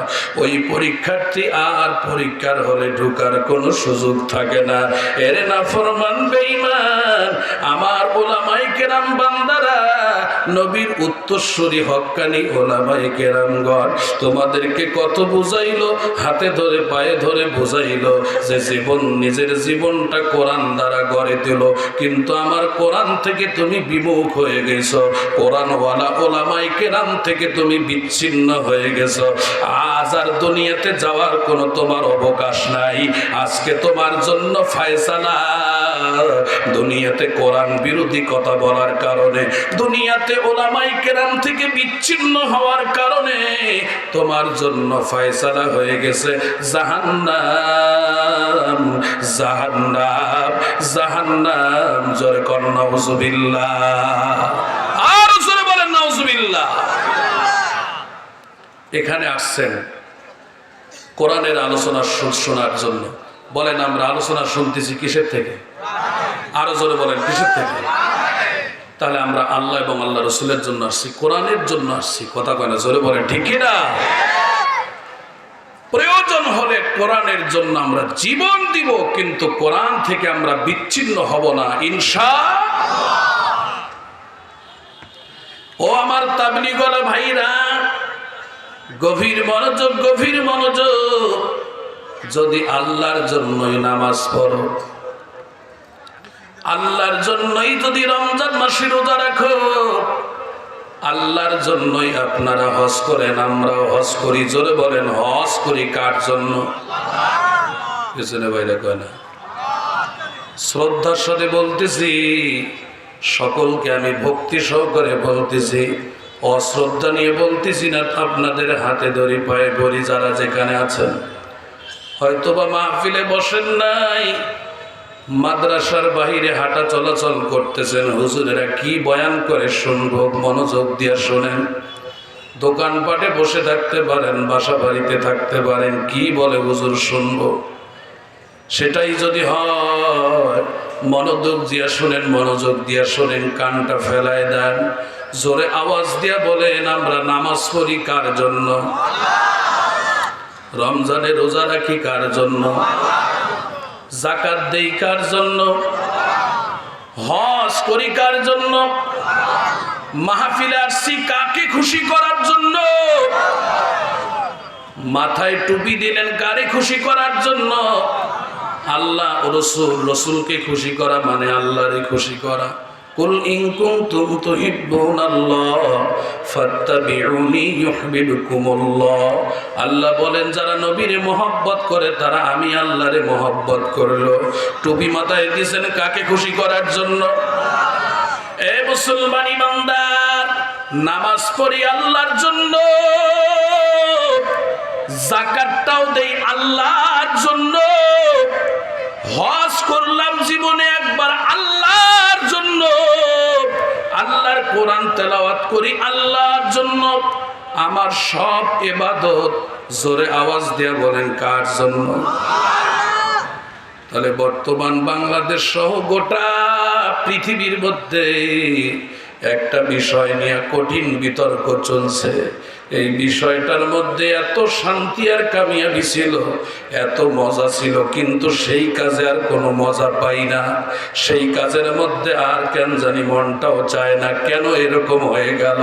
Speaker 1: ওই পরীক্ষার্থী আর পরীক্ষার হলে ঢোকার কোনো সুযোগ থাকে না। এর নাফরমান বেঈমান আমার ওলামায়ে কেরাম বান্দারা, নবীর উত্তরসূরি হক্কানি ওলামায়ে কেরামগণ তোমাদেরকে কত বুঝাইলো, হাতে ধরে পায়ে ধরে বুঝাইলো যে জীবন, নিজের জীবনটা কোরআন দ্বারা গড়ে দিল, কিন্তু আমার কোরআন থেকে তুমি বিমুখ হয়ে গেছো, কোরআনওয়ালা ওলামায়ে কেরাম থেকে তুমি বিচ্ছিন্ন হয়ে গেছো। আজ আর দুনিয়াতে যাওয়ার কোনো তোমার অবকাশ নাই। আজকে তোমার জন্য ফায়সালা, দুনিয়াতে কোরআন বিরোধী কথা বলার কারণে, দুনিয়াতে ওলামায়ে কেরাম থেকে বিচ্ছিন্ন হওয়ার কারণে তোমার জন্য ফায়সালা হয়ে গেছে জাহান্নাম, জাহান্নাম, জাহান্নাম। জোরে কর নাউজুবিল্লাহ, আর জোরে বলেন নাউজুবিল্লাহ। এখানে আসছেন কোরআনের আলোচনা শোনার জন্য। বলেন, আমরা আলোচনা শুনতেছি কিসের থেকে? আরো জোরে বলেন, কিসের থেকে? তাহলে আমরা আল্লাহ এবং আল্লাহ রসুলের জন্য আসছি, কোরআনের জন্য আসছি। কথা কয় না? জোরে বলেন, ঠিক কিনা? প্রয়োজন হলে কোরআনের জন্য আমরা জীবন দিব, কিন্তু কোরআন থেকে আমরা বিচ্ছিন্ন হব না, ইনশাআল্লাহ। ও আমার তাবলীগওয়ালা ভাইরা, গভীর মনোযোগ, গভীর মনোযোগ। যদি আল্লাহর জন্যই নামাজ পড়ো, আল্লাহর জন্যই যদি রমজান মাসে রোজা রাখো, আল্লাহর জন্যই আপনারা হজ করেন, আমরাও হজ করি। জোরে বলেন, হজ করি কার জন্য? পিছনে বাইরে কয় না। শ্রদ্ধার সাথে বলতেছি, সকলকে আমি ভক্তি সহকারে বলতেছি, অশ্রদ্ধা নিয়ে বলতেছি না। আপনাদের হাতে ধরি, পায়ে ধরি, যারা যেখানে আছেন, হয়তোবা মাহফিলে বসেন নাই, মাদ্রাসার বাহিরে হাঁটা চলাচল করতেছেন, হুজুরেরা কি বয়ান করে শুনবো, মনোযোগ দিয়ে শোনেন। দোকানপাটে বসে থাকতে পারেন, বাসা বাড়িতে থাকতে পারেন, কি বলে হুজুর শুনবো। সেটাই যদি হয় মনোযোগ দিয়া শোনেন, মনোযোগ দিয়া শোনেন, কানটা ফেলায় দেন, জোরে আওয়াজ দিয়া বলেন আমরা নামাজ পড়ি কার জন্য? রমজানে রোজা রাখি কার জন্য? যাকাত দেই কার জন্য? হজ করি কার জন্য? মাহফিলে আসছি কাকে খুশি করার জন্য? মাথায় টুপি দিলেন কারে খুশি করার জন্য? আল্লাহ ও রসুল, রসুলকে খুশি করা মানে আল্লাহরে খুশি করা। কুল ইন কুনতুম তুহিব্বুনাল্লাহ ফাত্তাবিউনি ইউহিব্বুকুমুল্লাহ। আল্লাহ বলেন যারা নবীরে মহব্বত করে তারা আমি আল্লাহরে মহব্বত করলো। টুপি মাথায় দিয়েছেন কাকে খুশি করার জন্য? এ মুসলমান ইমানদার, নামাজ পড়ি আল্লাহর জন্য, যাকাতটাও দেই আল্লাহর জন্য, হজ করলাম জীবনে একবার আল্লাহর জন্য, আল্লাহর কোরআন তেলাওয়াত করি আল্লাহর জন্য। আমার সব ইবাদত জোরে আওয়াজ দিয়ে বলেন কার জন্য? তাহলে বর্তমান বাংলাদেশ সহ গোটা পৃথিবীর মধ্যে একটা বিষয় নিয়ে কঠিন বিতর্ক চলছে। এই বিষয়টার মধ্যে এত শান্তি আর কামিয়াবি ছিল, এত মজা ছিল, কিন্তু সেই কাজে আর কোনো মজা পাই না। সেই কাজের মধ্যে আর কেন জানি মনটাও চায় না। কেন এরকম হয়ে গেল?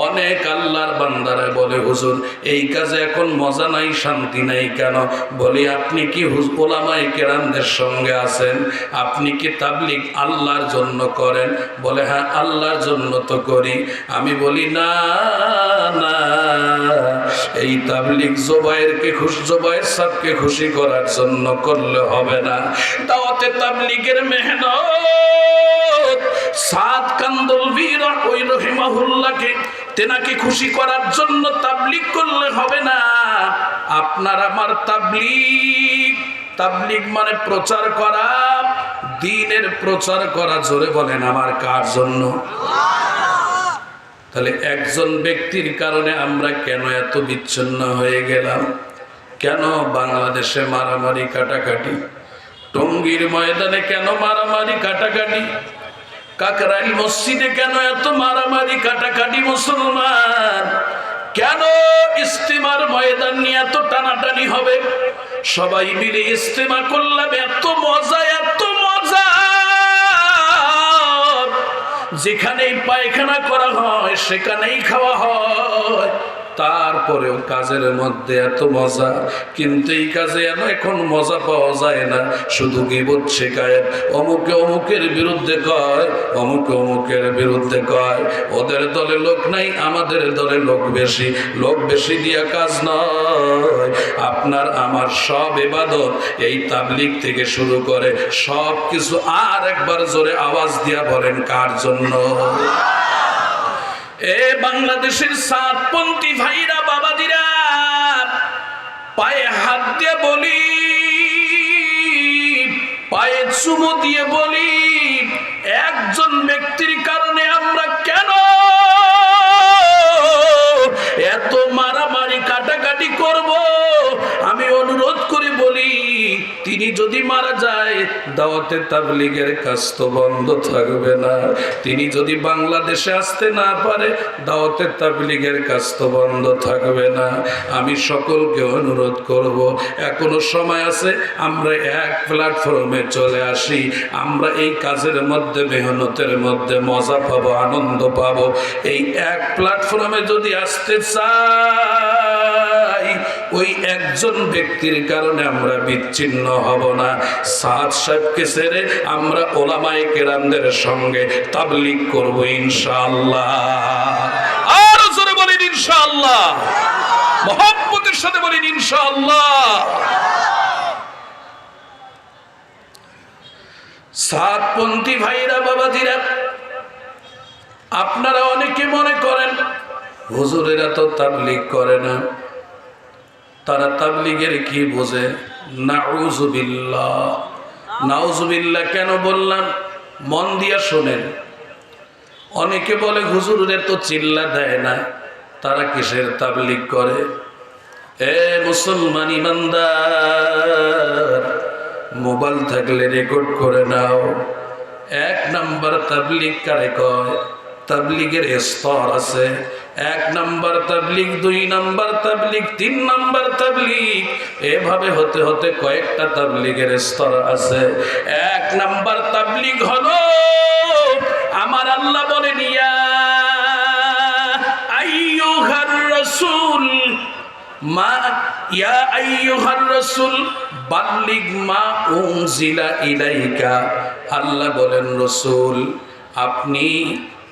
Speaker 1: অনেক আল্লাহর বান্দারা বলে হুজুর এই কাজে এখন মজা নাই, শান্তি নাই কেন? বলি আপনি কি ওলামায়ে কেরামদের সঙ্গে আছেন? আপনি কি তাবলীগ আল্লাহর জন্য করেন? বলে হ্যাঁ আল্লাহর জন্য তো করি। আমি বলি না না, এই তাবলীগ জোবায়েরকে খুশি, জোবায়ের সাহেবকে খুশি করার জন্য করলে হবে না। দাওয়াতে তাবলীগের মেহনত সাদ কান্দলভি ওই রহিমাহুল্লাহকে তেনাকে খুশি করার জন্য তাবলীগ করলে হবে না। আপনার আমার তাবলীগ, তাবলীগ মানে প্রচার করা, দ্বীনের প্রচার করা। জোরে বলেন আমার কার জন্য? তাহলে একজন ব্যক্তির কারণে আমরা কেন এত বিচ্ছিন্ন হয়ে গেলাম? কেন বাংলাদেশে মারামারি কাটাকাটি? টঙ্গীর ময়দানে কেন মারামারি কাটাকাটি? কাকরাইল মসজিদে কেন এত মারামারি কাটাকাটি? মুসলমান কেন ইস্তেমার ময়দান নিয়ে এত টানাটানি হবে? সবাই মিলে ইস্তেমা করলাম, এত মজা, এত মজা। যেখানেই পায়খানা করা হয় সেখানেই খাওয়া হয়, তারপরেও কাজের মধ্যে এত মজা। কিন্তু এই কাজে এখন মজা পাওয়া যায় না। শুধু গীবত শেখায়, অমুকে অমুকের বিরুদ্ধে কয়, অমুকে অমুকের বিরুদ্ধে কয়। ওদের দলে লোক নাই, আমাদের দলে লোক বেশি। লোক বেশি দিয়া কাজ নয়। আপনার আমার সব ইবাদত এই তাবলীগ থেকে শুরু করে সব কিছু আর একবার জোরে আওয়াজ দিয়া বলেন কার জন্য? এ বাংলাদেশের সাতপন্থী ভাইরা, বাবাজিরা, পায়ে হাত দিয়ে বলি, পায়ে চুমু দিয়ে বলি, একজন ব্যক্তির কারণে আমরা কেন এত মারামারি কাটাকাটি করব? আমি অনুরোধ করে বলি, তিনি যদি মারা যায় দাওয়াতে তাবলীগের কাজ তো বন্ধ থাকবে না। তিনি যদি বাংলাদেশে আসতে না পারে দাওয়াতে তাবলীগের কাজ তো বন্ধ থাকবে না। আমি সকলকে অনুরোধ করব, এখনো সময় আছে, আমরা এক প্ল্যাটফর্মে চলে আসি। আমরা এই কাজের মধ্যে, মেহনতের মধ্যে মজা পাবো, আনন্দ পাবো। এই এক প্ল্যাটফর্মে যদি আসতে চাই, ওই একজন ব্যক্তির কারণে আমরা বিচ্ছিন্ন হব না। সাদ সাহেবকে ছেড়ে আমরা ওলামায়ে কেরামদের সঙ্গে তাবলীগ করব ইনশাআল্লাহ। আর জোরে বলেন ইনশাআল্লাহ, মহব্বতের সাথে বলেন ইনশাআল্লাহ। সাতপন্থী ভাইরা, বাবাজিরা, আপনারা অনেকে মনে করেন হুজুরেরা তো তাবলীগ করে না, তারা তাবলীগের কি বোঝে? নাউজুবিল্লাহ, নাউজুবিল্লাহ। কেন বললাম? মন দিয়া শোনেন। অনেকে বলে হুজুরে তো চিল্লা দেয় না, তারা কিসের তাবলীগ করে? এ মুসলমান ইমানদার, মোবাইল থাকলে রেকর্ড করে নাও। 1 নাম্বার তাবলীগ কারে কয়? তাবলীগের স্তর আছে। 1 নাম্বার তাবলীগ, 2 নাম্বার তাবলীগ, 3 নাম্বার তাবলীগ, এভাবে হতে হতে কয়েকটা তাবলীগের স্তর আছে। 1 নাম্বার তাবলীগ হলো আমার আল্লাহ বলেন, ইয়া আইয়ুহার রাসূল ইয়া আইয়ুহার রাসূল বাল্লিগ মা উনজিলা ইলাইকা। আল্লাহ বলেন, রাসূল আপনি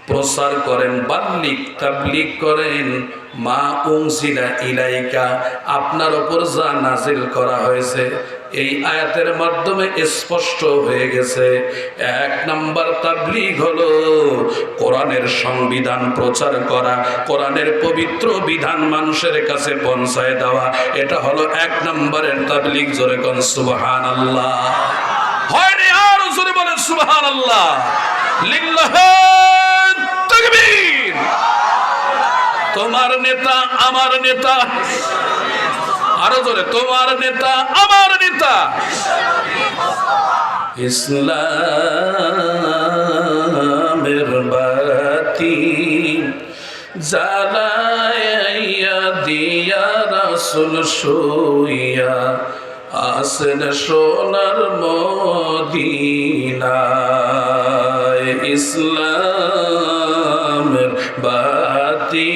Speaker 1: প্রচার করেন, বাল্লিগ তাবলীগ করেন, মা উনজিলা ইলাইকা, আপনার উপর যা নাজিল করা হয়েছে। এই আয়াতের মাধ্যমে স্পষ্ট হয়ে গেছে 1 নাম্বার তাবলীগ হলো কোরআনের সংবিধান প্রচার করা, কোরআনের পবিত্র বিধান মানুষের কাছে পৌঁছায় দেওয়া। এটা হলো 1 নাম্বারের তাবলীগ। জোরে কোন সুবহানাল্লাহ। হয় না? আর জোরে বলেন সুবহানাল্লাহ। লিল্লাহি তাকবীর। তোমার নেতা আমার নেতা, আরো জোরে, তোমার নেতা আমার নেতা। ইসলামের বাতি জ্বালাইয়া দিয়া রাসূল শুইয়া আসেন সোনার মদিনায়। ইসলামের বাতি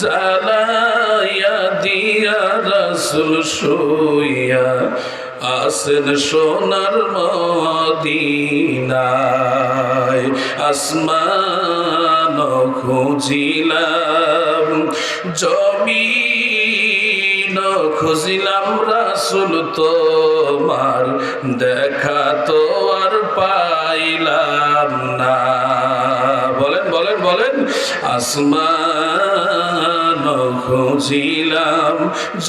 Speaker 1: জ্বালাইয়া দিয়া রাসূল শুইয়া আসেন সোনার মদিনায়। আসমান খুঁজিলাম, জমিন খুঁজিলাম, রাসূল তোমার দেখা তো আর পাইলাম না। বলেন বলেন বলেন। আসমান খুঁজিলাম,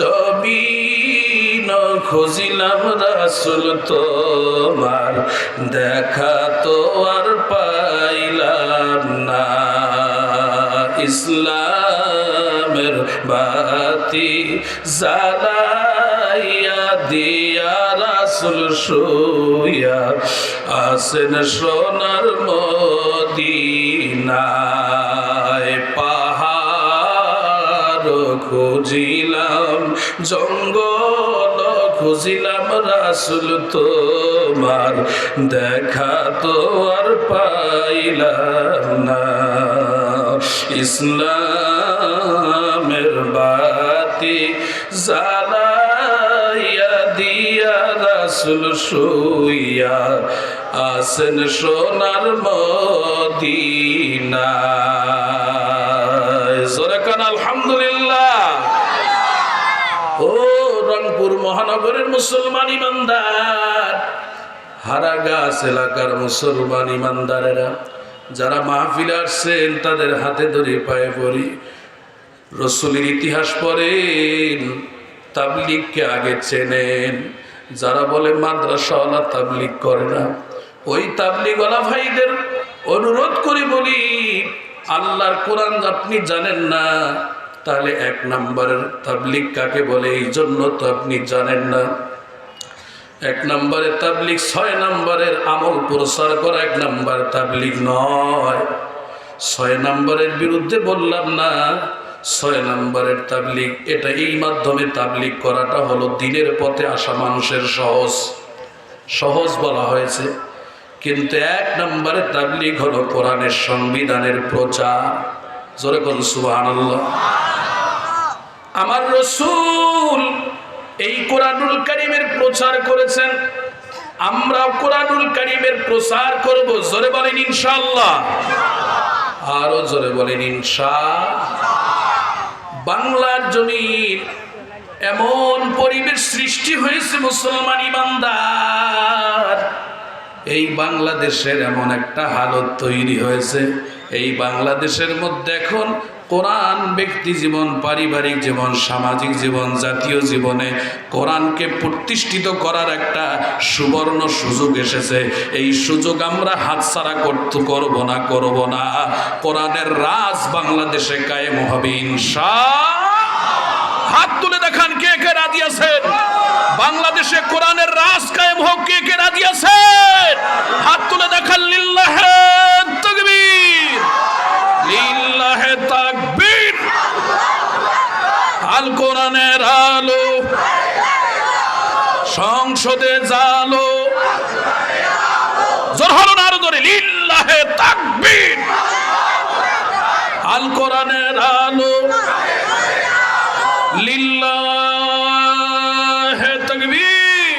Speaker 1: জমিন খুঁজিলাম, রাসূল তোমার দেখা তো আর পাইলাম না। ইসলামের বাতি জ্বালাইয়া দিয়া রাসূল শুইয়া আসেন সোনার মদিনায়। পাহাড় খুঁজিলাম, জঙ্গল খুঁজিলাম, রাসূল তোমার দেখা তো আর পাইলাম না। ইসলামের বাতি জ্বালাইয়া দিয়া রাসূল শুইয়া আসেন সোনার মদিনায়। জোরে কান আলহামদুলিল্লাহ। ও রংপুর মহানগরের মুসলমান ইমানদার, হারাগাছ এলাকার মুসলমান ইমানদারেরা, যারা মাহফিলে আসছেন তাদের হাতে ধরে পায়ে পড়ি, রাসূলের ইতিহাস পড়েন, তাবলীগকে আগে চেনেন। যারা বলে মাদ্রাসাওয়ালা তাবলীগ করে না, ওই তাবলীগওয়ালা ভাইদের অনুরোধ করে বলি, আল্লাহর কোরআন আপনি জানেন না, তাহলে 1 নাম্বারের তাবলীগ কাকে বলে এই জন্য তো আপনি জানেন না। 1 নাম্বারের তাবলীগ 6 নাম্বারের আমল প্রচার করা 1 নাম্বার তাবলীগ নয়। 6 নাম্বারের বিরুদ্ধে বললাম না, 6 নাম্বারের তাবলীগ এটা। এই মাধ্যমে তাবলীগ করাটা হলো দ্বীনের পথে আসা মানুষের সহজ বলা হয়েছে, কিন্তু 1 নাম্বারের তাবলীগ হলো কোরআনের সংবিধানের প্রচার। জোরে কোন সুবহানাল্লাহ। আমার রাসূল এই কোরআনুল কারীমের প্রচার করেছেন, আমরাও কোরআনুল কারীমের প্রচার করব। জোরে বলেন ইনশাআল্লাহ। আরো জোরে বলেন ইনশাআল্লাহ। বাংলার জমিন এমন পরিবেশ সৃষ্টি হয়েছে মুসলমান ইমানদার, এই বাংলাদেশের এমন একটা হালত তৈরি হয়েছে, এই বাংলাদেশের মধ্যে এখন কোরআন ব্যক্তি জীবন, পারিবারিক জীবন, সামাজিক জীবন, জাতীয় জীবনে কোরআনকে প্রতিষ্ঠিত করার একটা সুবর্ণ সুযোগ এসেছে। এই সুযোগ আমরা হাতছাড়া করব না। কোরআনের রাজ বাংলাদেশে কায়েম হবে ইনশাআল্লাহ। হাত তুলে দেখান কে কে রাজি আছেন বাংলাদেশে কোরআনের রাজ কায়েম হোক? কে কে রাজি আছেন? হাত তুলে দেখান। লিল্লাহে তাকবীর, লিল্লাহে তাকবীর। আল কোরআনের আলো সংসদে জালো, জোর হলো না আরো জোরে, লিল্লাহে তাকবীর। আল কোরআনের আলো, লিল্লাহে তাকবীর।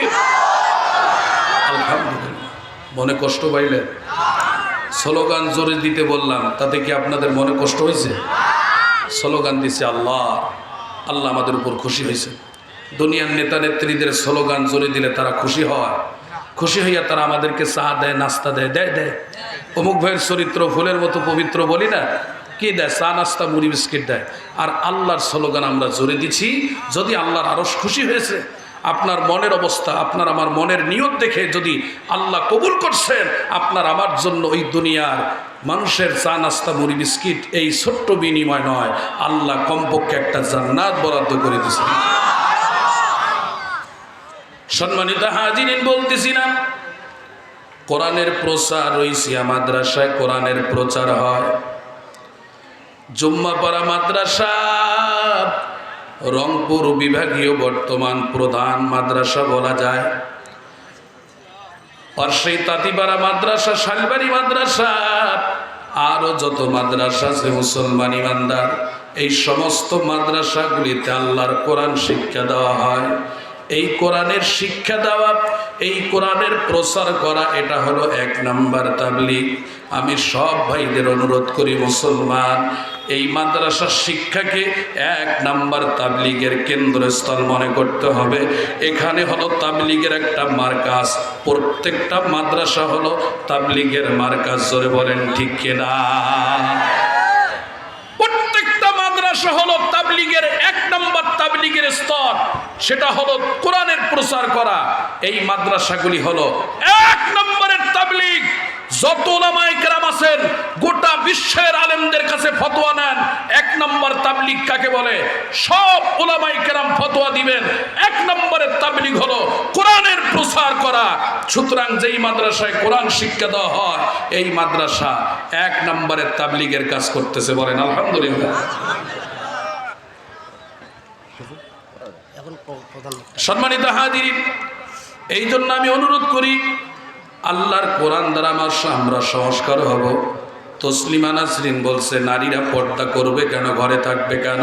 Speaker 1: আলহামদুলিল্লাহ। মনে কষ্ট পাইলে স্লোগান জোরে দিতে বললাম, তাতে কি আপনাদের মনে কষ্ট হয়েছে? স্লোগান দিছে আল্লাহ, আল্লাহ আমাদের উপর খুশি হয়েছে। দুনিয়ার নেতা নেত্রীদের স্লোগান জোরে দিলে তারা খুশি হয়, খুশি হইয়া তারা আমাদেরকে চা দেয়, নাস্তা দেয়, দেয়। অমুক ভাইয়ের চরিত্র ফুলের মতো পবিত্র বলি না, কি দেয়? চা, নাস্তা, মুড়ি, বিস্কিট দেয়। আর আল্লাহর স্লোগান আমরা জোরে দিচ্ছি। যদি আল্লাহর আরশ খুশি হয়েছে, আপনার মনের অবস্থা, আপনার আমার মনের নিয়ত দেখে যদি আল্লাহ কবুল করছেন, আপনার আমার জন্য ওই দুনিয়ার মানুষের চা, নাস্তা, মুড়ি, বিস্কিট এই ছোট্ট বিনিময় নয়, আল্লাহ কমপক্ষে একটা জান্নাত বরাদ্দ করে দিয়েছেন। সম্মানিত হাজিরিন, বলতেছিলাম কোরআনের প্রচার রইসিয়া মাদ্রাসায় কোরআনের প্রচার হয়। জুম্মাপাড়া মাদ্রাসা রংপুর বিভাগীয় বর্তমান প্রধান মাদ্রাসা বলা যায়। পাশেই তাঁতিপাড়া মাদ্রাসা, শালবাড়ি মাদ্রাসা, আরও যত মাদ্রাসা আছে মুসলমান ইমানদার, এই সমস্ত মাদ্রাসাগুলিতে আল্লাহর কোরআন শিক্ষা দেওয়া হয়। এই কোরআনের শিক্ষা দেওয়া, এই কোরআনের প্রচার করা, এটা হলো 1 নাম্বার তাবলীগ। আমি সব ভাইদের অনুরোধ করি, মুসলমান এই মাদ্রাসার শিক্ষাকে 1 নাম্বার তাবলীগের কেন্দ্রস্থল মনে করতে হবে। এখানে হলো তাবলীগের একটা মার্কাজ, প্রত্যেকটা মাদ্রাসা হলো তাবলীগের মার্কাজ। জোরে বলেন ঠিক কিনা? প্রত্যেকটা মাদ্রাসা হলো তাবলীগের 1 নাম্বার তাবলীগের স্তর, সেটা হলো কোরআনের প্রচার করা। এই মাদ্রাসাগুলি হলো 1 নম্বরের তাবলীগ। যত উলামায়ে কেরাম আছেন গোটা বিশ্বের আলেমদের কাছে ফতোয়া নেন, 1 নম্বর তাবলীগ কাকে বলে? সব উলামায়ে কেরাম ফতোয়া দিবেন 1 নম্বরের তাবলীগ হলো কোরআনের প্রচার করা। সুতরাং যেই মাদ্রাসায় কোরআন শিক্ষা দেওয়া হয়, এই মাদ্রাসা 1 নম্বরের তাবলীগের কাজ করতেছে। বলেন আলহামদুলিল্লাহ। সম্মানিত হাজিরিন, এই জন্য আমি অনুরোধ করি, আল্লাহর কোরআন দ্বারা আমরা সংস্কার হব। তসলিমা নাসরিন বলছে, নারীরা পর্দা করবে কেন, ঘরে থাকবে কেন?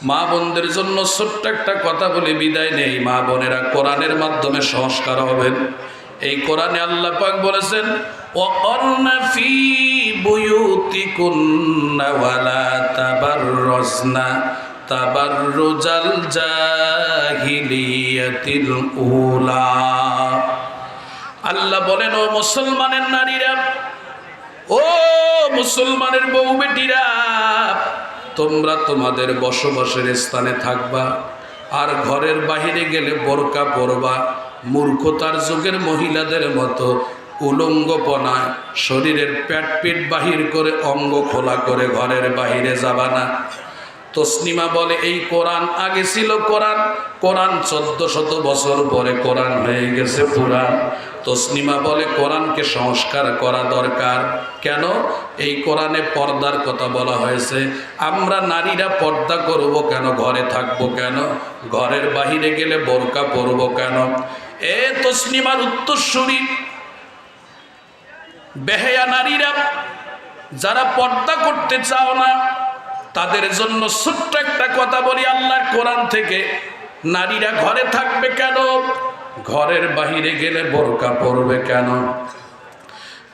Speaker 1: মা বোনদের জন্য ছোট্ট একটা কথা বলে বিদায় নেই। মা বোনেরা কোরআনের মাধ্যমে সংস্কার হবেন। এই কোরআনে আল্লাহ পাক বলেছেন, ওয়াকরনা ফি বুয়ুতিকুন্না ওয়ালা তাবাররাজনা তাবাররুজাল জাহিলিয়াতিল উলা। আল্লাহ বলেন, ও মুসলমানের নারীরা, ও মুসলমানের বউ বেটিরা, তোমরা তোমাদের বসবাসের স্থানে থাকবা, আর ঘরের বাহিরে গেলে বোরকা পরবা। মূর্খতার যুগের মহিলাদের মতো উলঙ্গপনায় শরীরের পেট বাহির করে, অঙ্গ খোলা করে ঘরের বাহিরে যাবা না। তসলিমা বলে, এই কোরআন আগে ছিল কোরআন 1400 বছর পরে কোরআন হয়ে গেছে পুরাণ। তসলিমা বলে, কোরআনকে সংস্কার করা দরকার। কেন? এই কোরআনে পর্দার কথা বলা হয়েছে। আমরা নারীরা পর্দা করব কেন, ঘরে থাকবো কেন, ঘরের বাহিরে গেলে বোরকা পরবো কেন? এ তসলিমার উত্তরসূরি বেহায়া নারীরা, যারা পর্দা করতে চাও না, তাদের জন্য ছোট্ট একটা কথা বলি আল্লাহর কোরআন থেকে। নারীরা ঘরে থাকবে কেন, ঘরের বাহিরে গেলে বোরকা পরবে কেন?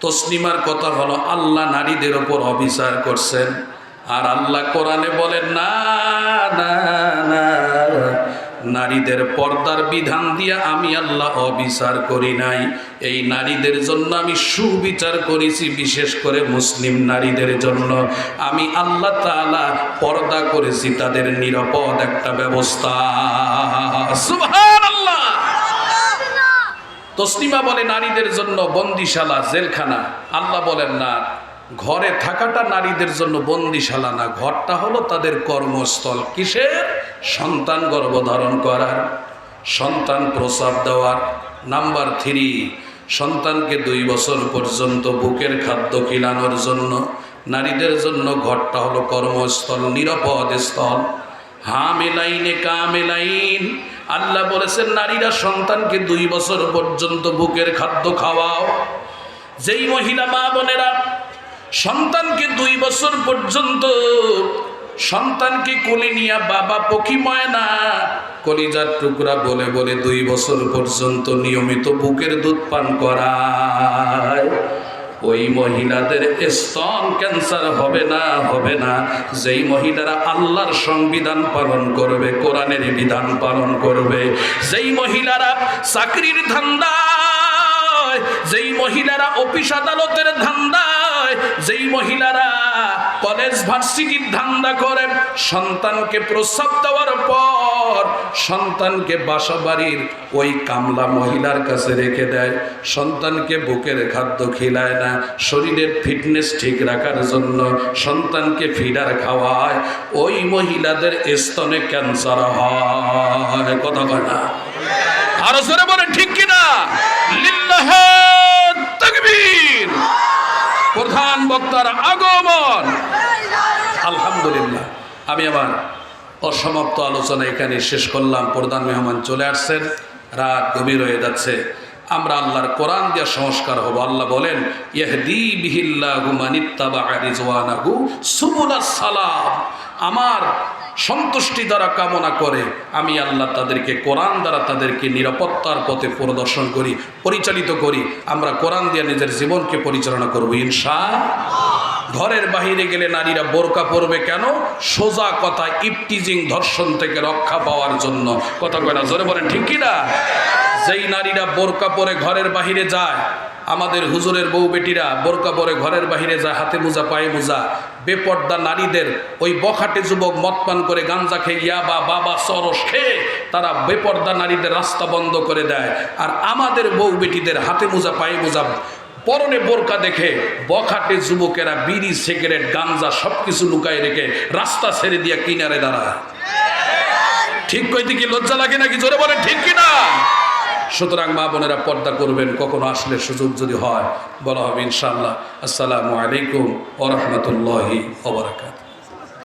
Speaker 1: তসলিমার কথা হলো, আল্লাহ নারীদের ওপর অবিচার করছেন, আর আল্লাহ কোরআনে বলেন, না না না, নারীদের পর্দার বিধান দিয়ে আমি আল্লাহ অবিচার করি নাই। এই নারীদের জন্য আমি সুবিচার করেছি, বিশেষ করে মুসলিম নারীদের জন্য আমি আল্লাহ তাআলা পর্দা করেছি তাদের নিরাপদ একটা ব্যবস্থা। সুবহানাল্লাহ। তসলিমা বলে নারীদের জন্য বন্দিশালা, জেলখানা। আল্লাহ বলেন না, ঘরে থাকাটা নারীদের জন্য বন্দিশালা না, ঘরটা হলো তাদের কর্মস্থল। কিসের? সন্তান গর্ভধারণ করার, সন্তান প্রসব দেওয়ার। নাম্বার 3, সন্তানকে 2 বছর পর্যন্ত বুকের খাদ্য খিলানোর জন্য নারীদের জন্য ঘরটা হলো কর্মস্থল, নিরাপদ স্থল। হামেলাইনে কামেলাইন, আল্লাহ বলেছেন নারীরা সন্তানকে 2 বছর পর্যন্ত বুকের খাদ্য খাওয়াও। যেই মহিলা মা বোনেরা সন্তানকে 2 বছর পর্যন্ত সন্তানকে কোলে নিয়ে বাবা পক্ষী ময়না কলিজার টুকরা বলে বলে 2 বছর পর্যন্ত নিয়মিত বুকের দুধ পান করায়, ওই মহিলাদের স্তন ক্যান্সার হবে না, হবে না। যেই মহিলারা আল্লাহর সংবিধান পালন করবে, কোরআনের বিধান পালন করবে, যেই মহিলারা চাকরির ধান্দায়, যেই মহিলারা অফিস আদালতের ধান্দায়, যেই মহিলারা কলেজ ভার্সিটির ধান্দা করে, সন্তানকে প্রসব দেওয়ার পর সন্তানকে বাসা বাড়ির ওই কামলা মহিলার কাছে রেখে দেয়, সন্তানকে বুকের খাদ্য খিলায় না, শরীরের ফিটনেস ঠিক রাখার জন্য সন্তানকে ফিডার খাওয়ায়, ওই মহিলাদের স্তনে ক্যান্সার হয়। কথা কয় না? আরো জোরে বলেন ঠিক কিনা? লিল্লাহি তাকবীর। প্রধান বক্তার আগমন। আলহামদুলিল্লাহ। আমি আমার অসমাপ্ত আলোচনা এখানে শেষ করলাম। প্রধান মেহমান চলে আসছেন, রাত গভীর হয়ে যাচ্ছে। আমরা আল্লাহর কোরআন দিয়ে সংস্কার হব। আল্লাহ বলেন, ইহদি বিহিল্লাহু মানিত্তাবা'a রিজওয়ানাহু সুবুলাস সালাম। আমার সন্তুষ্টি দ্বারা কামনা করে আমি আল্লাহ তাদেরকে কোরআন দ্বারা তাদেরকে নিরাপত্তার পথে প্রদর্শন করি, পরিচালিত করি। আমরা কোরআন দিয়ে নিজের জীবনকে পরিচালনা করব ইনশাআল্লাহ। ঘরের বাহিরে গেলে নারীরা বোরকা পরবে কেন? সোজা কথা, ইফটিজিং, ধর্ষণ থেকে রক্ষা পাওয়ার জন্য। কথা কয় না? জোরে বলেন ঠিক কিনা? যেই নারীরা বোরকা পরে ঘরের বাহিরে যায়, আমাদের হুজুরের বউ বেটিরা বোরকা পরে ঘরের বাহিরে যায়, হাতে মোজা পায়ে মোজা, বেপর্দা নারীদের ওই বখাটে যুবক মদ পান করে গাঞ্জা খেয়ে ইয়াবা বাবা সরস খেয়ে তারা বেপর্দা নারীদের রাস্তা বন্ধ করে দেয়। আর আমাদের বউ বেটিদের হাতে মোজা পায়ে মোজা, পরনে বোরকা দেখে বখাটে যুবকেরা বিড়ি সিগারেট গাঞ্জা সবকিছু লুকায় রেখে রাস্তা ছেড়ে দিয়ে কিনারে দাঁড়ায়। ঠিক কইতে কি লজ্জা লাগে নাকি? জোরে বলেন ঠিক কিনা? সুতরাং মা বোনেরা পর্দা করবেন। কখনো আসলে সুযোগ যদি হয় বলা হবে ইনশাআল্লাহ। আসসালামু আলাইকুম ওয়া রাহমাতুল্লাহি ওয়া বারাকাতুহু।